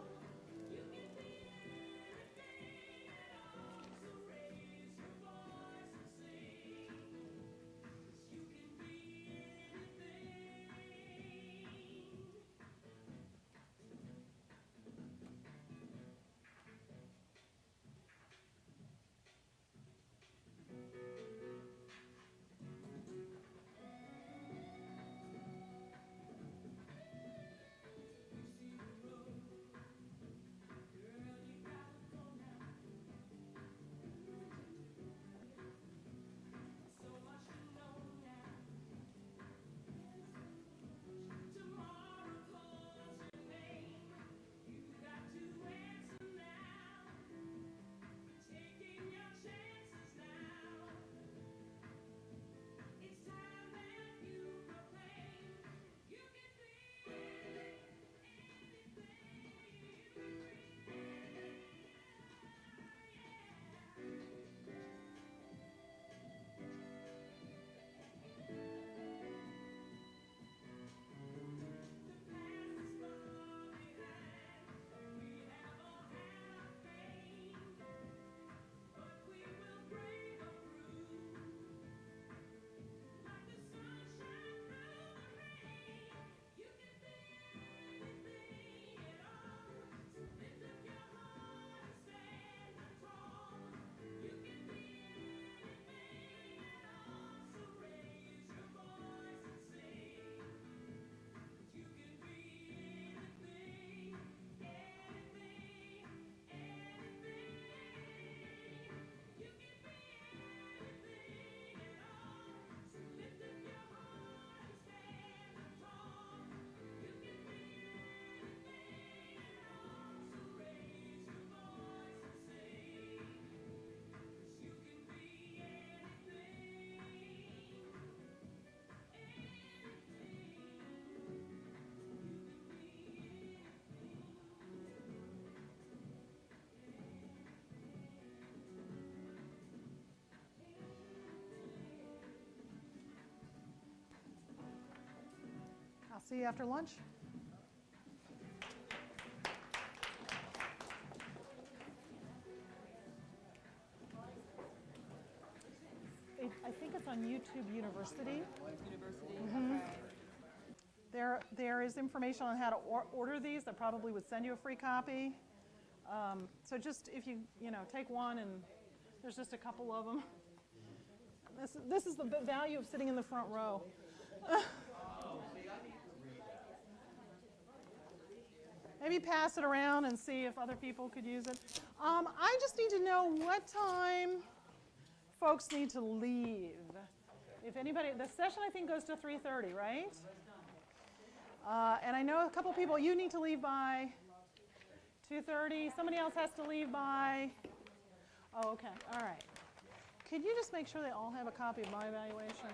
see you after lunch. I think it's on YouTube University. University. Okay. There is information on how to order these. That probably would send you a free copy. So just if you take one, and there's just a couple of them. This is the value of sitting in the front row. Maybe pass it around and see if other people could use it. I just need to know what time folks need to leave. If anybody, the session I think goes to 3:30, right? And I know a couple people, you need to leave by 2:30. Somebody else has to leave by, oh, okay, all right. Could you just make sure they all have a copy of my evaluation?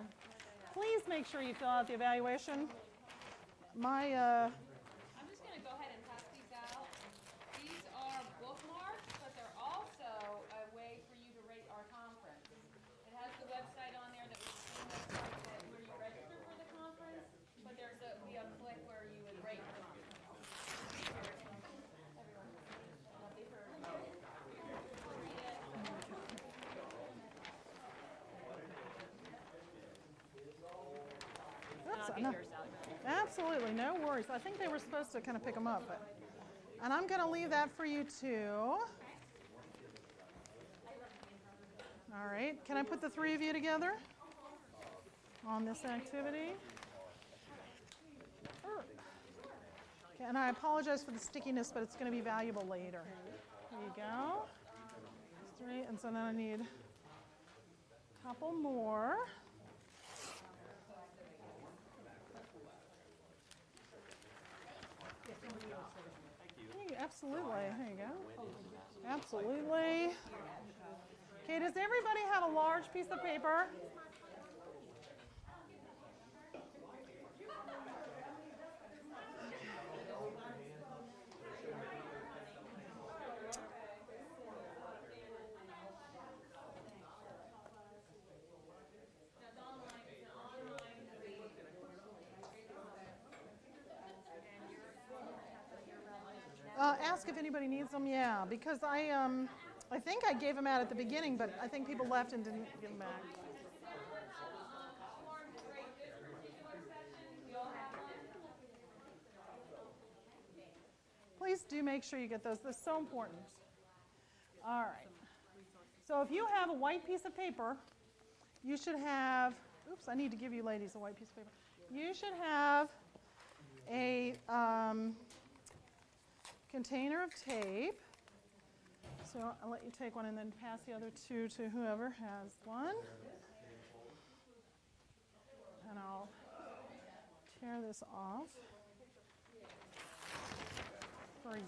Please make sure you fill out the evaluation. I'm just going to go ahead and pass these out. These are bookmarks, but they're also a way for you to rate our conference. It has the website on there that was the same website that where you register for the conference, but there's be a click where you would rate the conference. No, absolutely, no worries. I think they were supposed to kind of pick them up, and I'm going to leave that for you too. All right, can I put the three of you together on this activity? Sure. Okay, and I apologize for the stickiness, but it's going to be valuable later. There you go. Three, and so then I need a couple more. Absolutely. There you go. Absolutely. Okay, does everybody have a large piece of paper? Ask if anybody needs them. Yeah, because I think I gave them out at the beginning, but I think people left and didn't give them back. Please do make sure you get those. They're so important. All right. So if you have a white piece of paper, you should have, oops, I need to give you ladies a white piece of paper. You should have a container of tape. So I'll let you take one and then pass the other two to whoever has one. And I'll tear this off for you.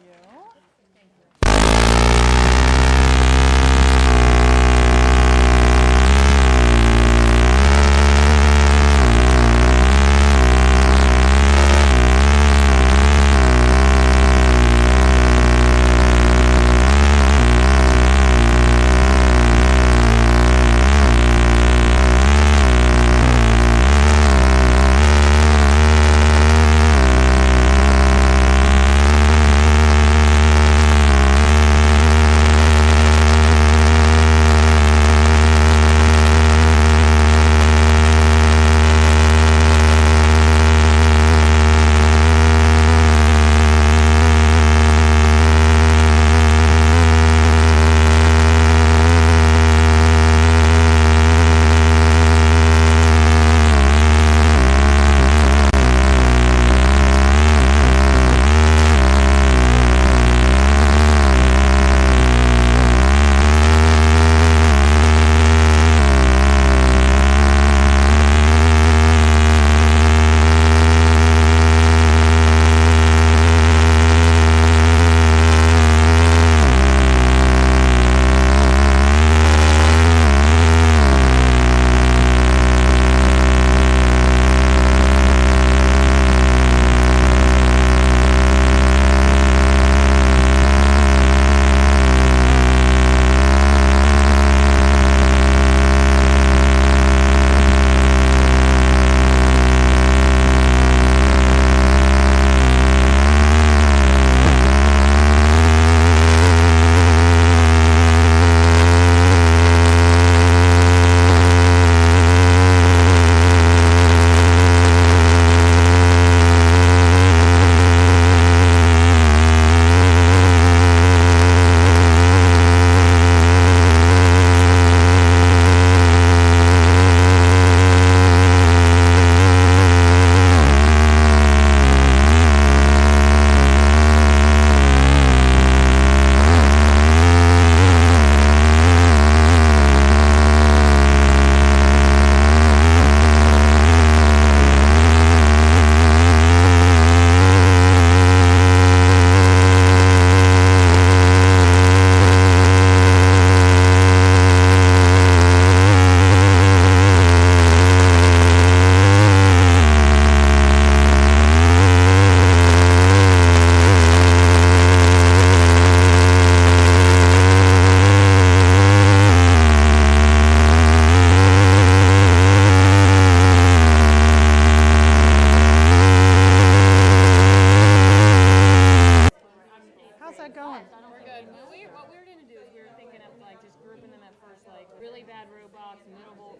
really bad roadblocks,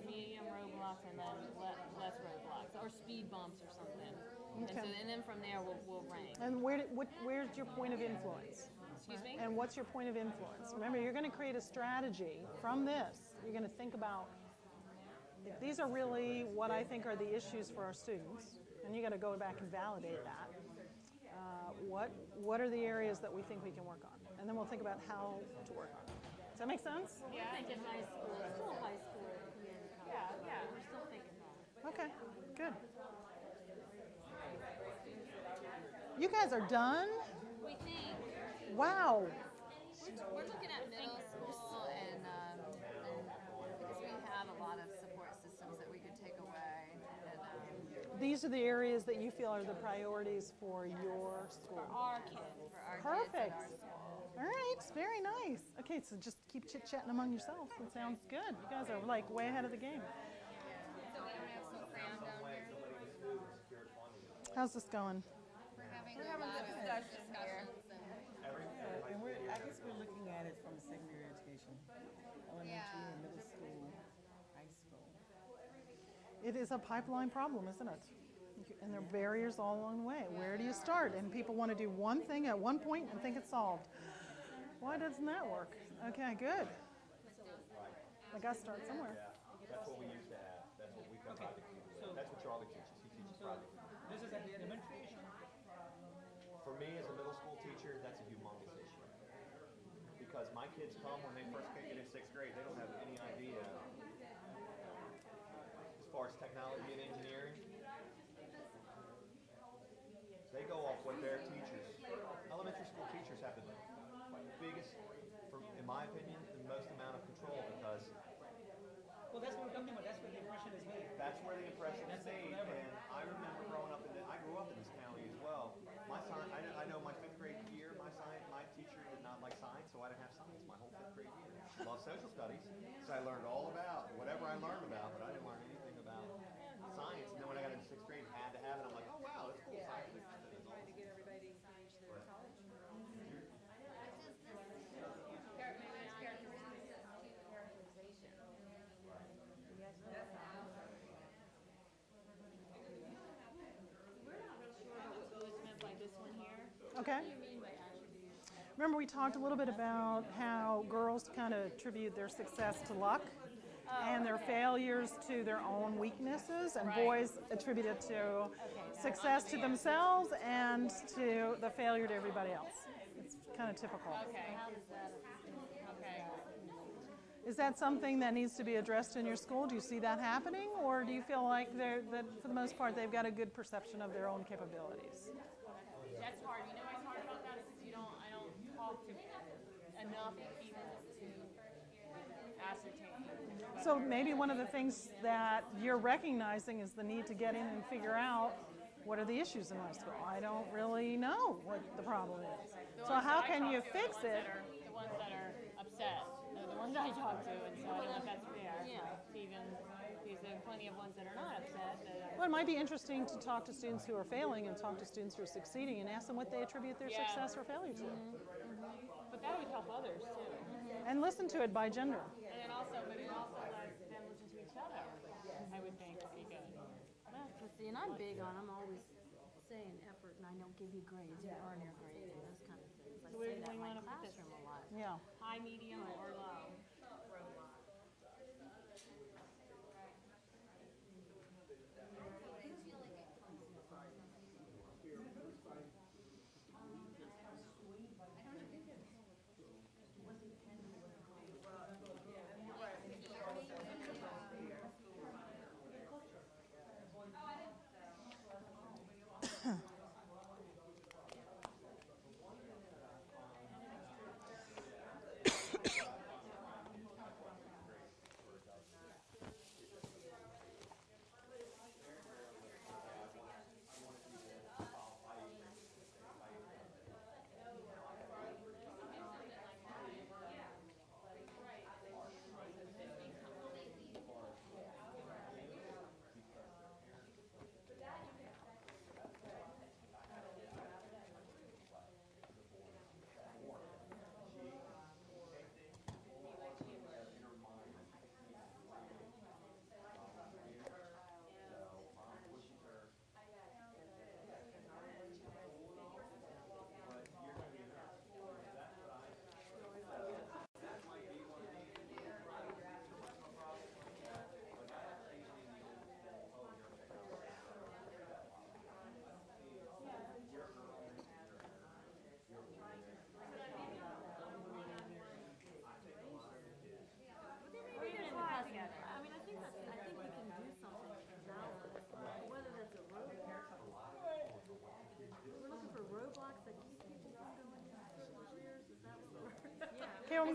medium roadblocks, and then less roadblocks, or speed bumps or something. Okay. And then from there we'll rank. And where's your point of influence? Excuse me? And what's your point of influence? Remember, you're going to create a strategy from this. You're going to think about, these are really what I think are the issues for our students, and you got to go back and validate that. What are the areas that we think we can work on? And then we'll think about how to work on it. Does that make sense? Yeah, I think in high school, still high school, community college. Yeah, we're still thinking that. Okay, good. You guys are done? We think. Wow. We're looking at middle school and because we have a lot of support systems that we could take away. And, These are the areas that you feel are the priorities for your school. For our kids. for our Perfect. kids at our school. All right, very nice. Okay, so just keep chit-chatting among yourselves. It sounds good. You guys are like way ahead of the game. So we don't have some crayon down here. How's this going? We're having a lot of discussions here. And I guess we're looking at it from secondary education, elementary and middle school, high school. It is a pipeline problem, isn't it? And there are barriers all along the way. Where do you start? And people want to do one thing at one point and think it's solved. Why doesn't that work? Okay, good. I got to start somewhere. That's what we used to have. That's what we've got project teams with. That's what Charlie teaches. He teaches project teams. This is at the elementary issue. For me, as a middle school teacher, that's a humongous issue. Because my kids come when they first get in 6th grade, they don't have any idea as far as technology and engineering. They go off what their teachers, elementary school teachers have the biggest, in my opinion, the most amount of control because Well, that's what we're talking about. That's where the impression is made. that's where the impression is That's it made. forever. And I remember growing up I grew up in this county as well. My science, I know my 5th grade year, my teacher did not like science, so I didn't have science my whole 5th grade year. Loved social studies, so I learned all about whatever I learned about, but I didn't learn anything about science. And then when I got into 6th grade, had to have it. I'm like, oh wow, that's cool. Science. Trying to get everybody to finish their college. Okay. Remember we talked a little bit about how girls kind of attribute their success to luck and their failures to their own weaknesses, and boys attribute it to success to themselves and to the failure to everybody else. It's kind of typical. Okay. Is that something that needs to be addressed in your school? Do you see that happening, or do you feel like that for the most part they've got a good perception of their own capabilities? That's hard. You know what's hard about that is because I don't talk to enough people to ascertain. So maybe one of the things that you're recognizing is the need to get in and figure out what are the issues in my school. I don't really know what the problem is. So how can you fix it? The ones that are upset. They're the ones I talk to, and so I don't know if that's fair. Yeah. Even because there are plenty of ones that are not upset. Well, it might be interesting to talk to students who are failing and talk to students who are succeeding and ask them what they attribute their success or failure to. But that would help others too. And listen to it by gender. And then also, maybe also let them listen to each other. I would think would be good. See, and I'm big on, I'm always saying effort, and I don't give you grades, you earn your grades, and those kind of things. I say that in my classroom a lot. Yeah. High, medium, or low.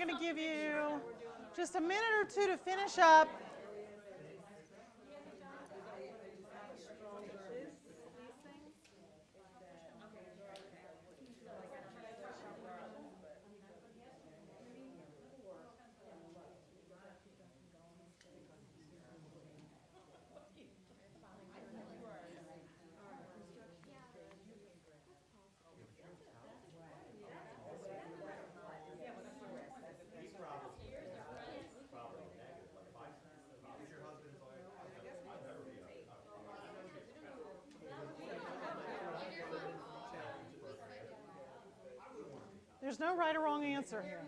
I'm going to give you just a minute or two to finish up. There's no right or wrong answer here.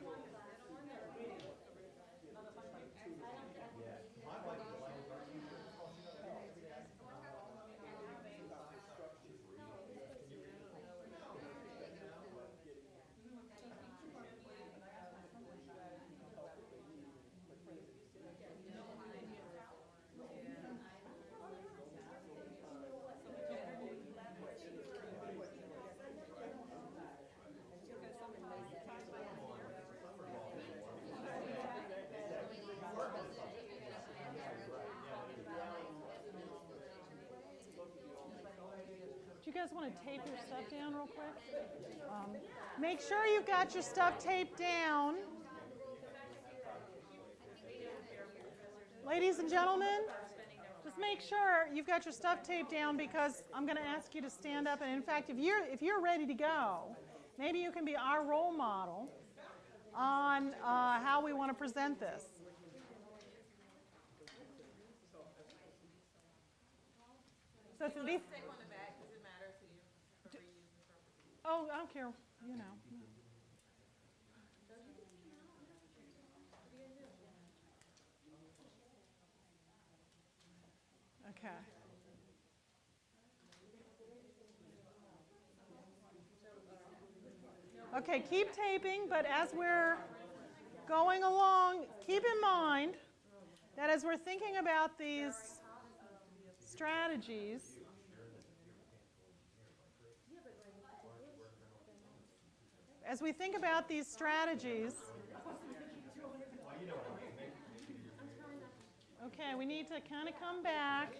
Do you guys want to tape your stuff down real quick? Make sure you've got your stuff taped down. Ladies and gentlemen, just make sure you've got your stuff taped down because I'm going to ask you to stand up. And in fact, if you're ready to go, maybe you can be our role model on how we want to present this. So to be, oh, I don't care, you know. Okay. Okay, keep taping, but as we're going along, keep in mind that as we're thinking about these strategies, okay, we need to kind of come back.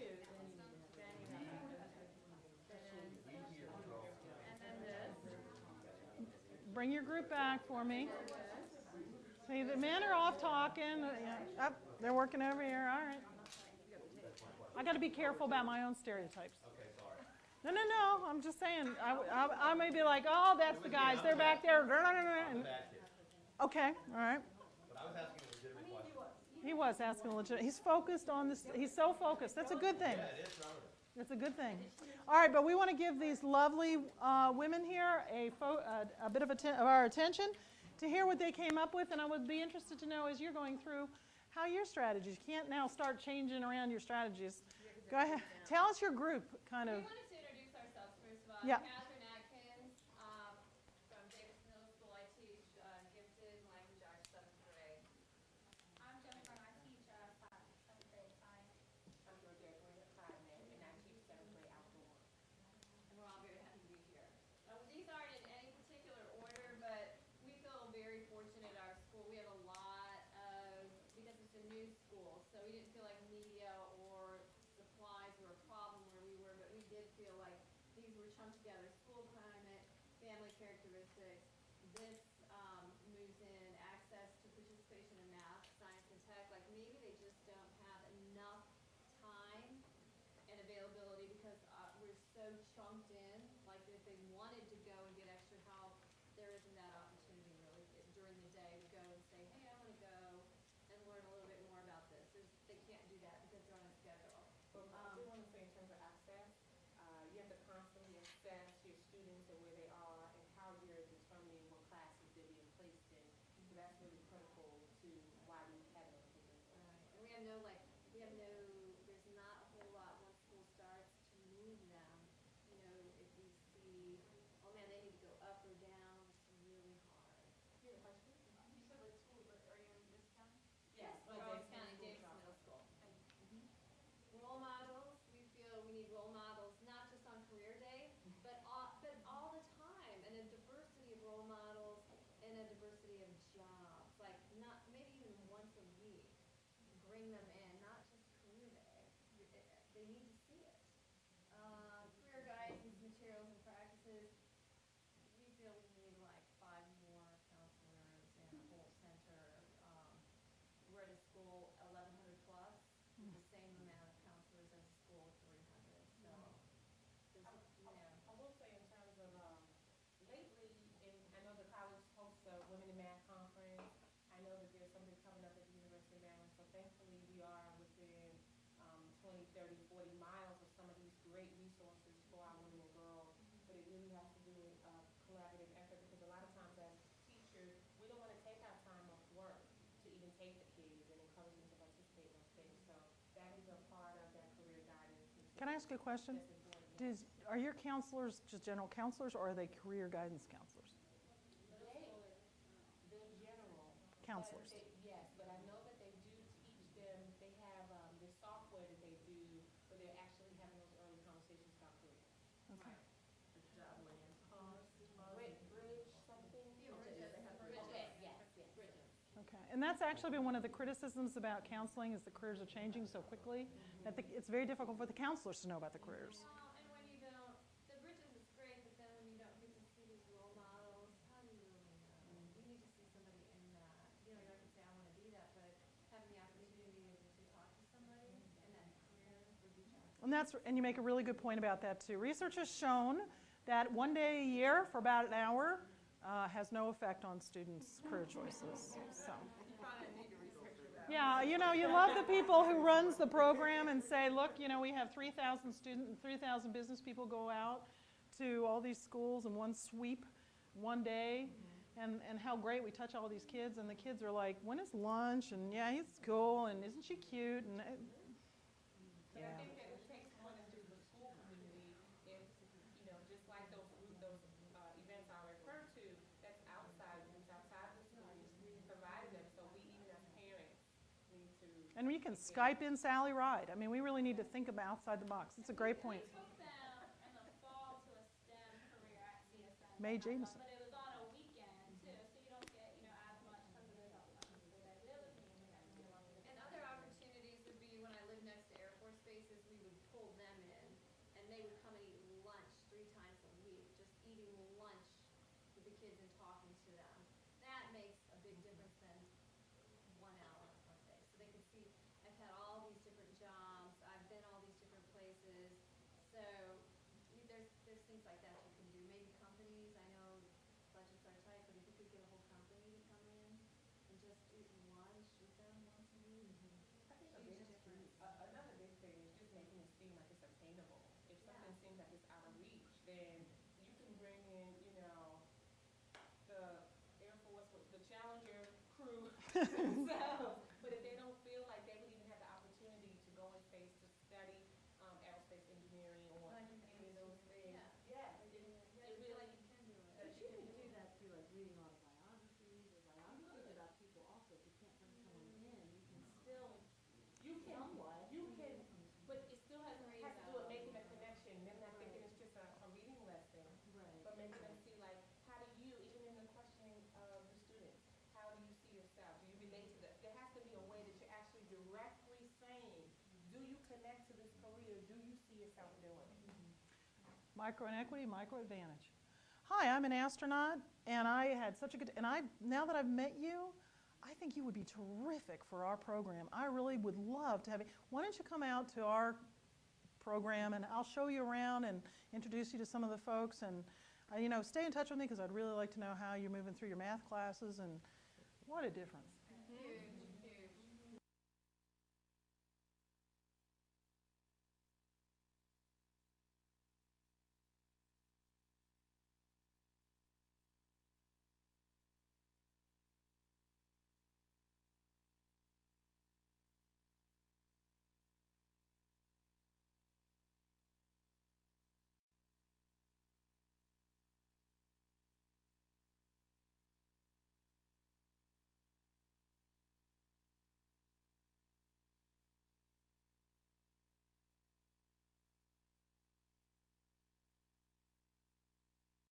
Bring your group back for me. See, the men are off talking. Oh, they're working over here. All right. I got to be careful about my own stereotypes. No. I'm just saying. I may be like, oh, that's the guys. They're back there. Okay. All right. But I was asking a legitimate question. He was asking a legitimate. He's focused on this. He's so focused. That's a good thing. Yeah, it is relevant. That's a good thing. All right, but we want to give these lovely women here a bit of our attention to hear what they came up with, and I would be interested to know as you're going through how your strategies. You can't now start changing around your strategies. Go ahead. Tell us your group, kind of. We wanted to introduce ourselves first of all. Yeah. Catherine Atkins from Davis Middle School. I teach gifted language arts 7th grade. I'm Jennifer and I teach 7th grade science. I'm Georgia and I teach 7th grade outdoor. And we're all very happy to be here. These aren't in any particular order, but we feel very fortunate at our school. We have a lot of, because it's a new school, so we didn't feel like media or supplies were a problem where we were, but we did feel like these were chunked together. School climate, family characteristics. This moves in access to participation in math, science, and tech. Like maybe they just don't have enough time and availability because we're so chunked in. Like if they wanted to go and get extra help, there isn't that opportunity really during the day to go and say, hey, I want to go and learn a little bit more about this. They can't do that because they're on a schedule. I do want to say in terms of access, you have to constantly assess your students and where they are and how you're determining what classes they're being placed in. So that's really critical to why we have it on the Right. And we have there's not a whole lot once school starts to move them. You know, if we see, oh man, they need to go up or down, it's really hard. You said what school, but are you in this county? Yes, Charles County, Davis Middle School. Role models, we feel we need role models, not just on career day, but all the time, and a diversity of role models and a diversity of jobs. Like bring them in, not just career day. They need to see it. Career guidance, materials and practices. We feel we need like 5 more counselors in a whole center. We're at a school 1,100 plus, with the same amount of counselors as a school of 300. So, I will say in terms of lately, I know the college hosts a Women in Math conference. I know that there's something coming up at the University of Maryland. So thankfully, we are within 20, 30, 40 miles of some of these great resources for our women and girls. But it really has to do with collaborative effort, because a lot of times as teachers, we don't want to take our time off work to even take the kids and encourage them to participate in those things. So that is a part of that career guidance. Can I ask you a question? That's important. Are your counselors just general counselors, or are they career guidance counselors? They're general. Counselors. Yes, but I know that they do teach them. They have this software that they do where they're actually having those early conversations about career. Okay. The job lands. Bridge something? Okay, yes. Okay. And that's actually been one of the criticisms about counseling, is the careers are changing so quickly that it's very difficult for the counselors to know about the careers. Well, and when you don't, the bridges is great, but then when you don't get to see these role models, how do you really know? You need to see somebody in that. You know, I can say I want to be that, but having the opportunity to talk to somebody in that career would be challenging. And you make a really good point about that too. Research has shown that 1 day a year for about an hour has no effect on students' career choices. So. Yeah, you know, you love the people who runs the program and say, look, you know, we have 3,000 business people go out to all these schools in one sweep, 1 day, and how great we touch all these kids, and the kids are like, when is lunch? And yeah, he's cool, and isn't she cute? And I think that it takes more than just the school community. If, you know, just like those events I referred to, that's outside groups, outside the schools, providing them. So we, even as parents, need to. And we can Skype in Sally Ride. I mean, we really need to think about outside the box. It's a great point. We took them in the fall to a STEM career at CSM. Mae Jameson. But it was on a weekend too, so you don't get, you know, as much because of the school day. But it was neat. We got to meet a lot of the And other opportunities would be when I lived next to Air Force bases, we would pull them in, and they would come and eat lunch 3 times a week, just eating lunch with the kids and talking to them. That makes a big difference than 1 hour, let's say. So they can see, I've had all these different jobs, I've been all these different places. So there's things like that you can do. Maybe companies, I know budgets are tight, but if you could get a whole company to come in and just eat lunch with them once a week. I think a big difference, another big thing is just making it seem like it's obtainable. If something seems like it's out of reach, then you can bring in, you know, the Air Force, the Challenger crew themselves. But if they don't feel like they would even have the opportunity to go in space to study aerospace engineering or any of those things, it really. But you can do that through like reading autobiographies or biographies about people also. If you can't bring someone in, you can still somewhat. But it still has to do with making a connection. Them not thinking it's just a reading lesson, Right. but making them see like, how do you, even in the questioning of the students, how do you see yourself? Do you relate to that? There has to be a way that you're actually directly saying, do you connect to this career? Do you see yourself doing it? Micro inequity, micro advantage. Hi, I'm an astronaut, and I had such a good, now that I've met you, I think you would be terrific for our program. I really would love to have you. Why don't you come out to our program, and I'll show you around and introduce you to some of the folks, and you know, stay in touch with me, because I'd really like to know how you're moving through your math classes, and what a difference. Thank you.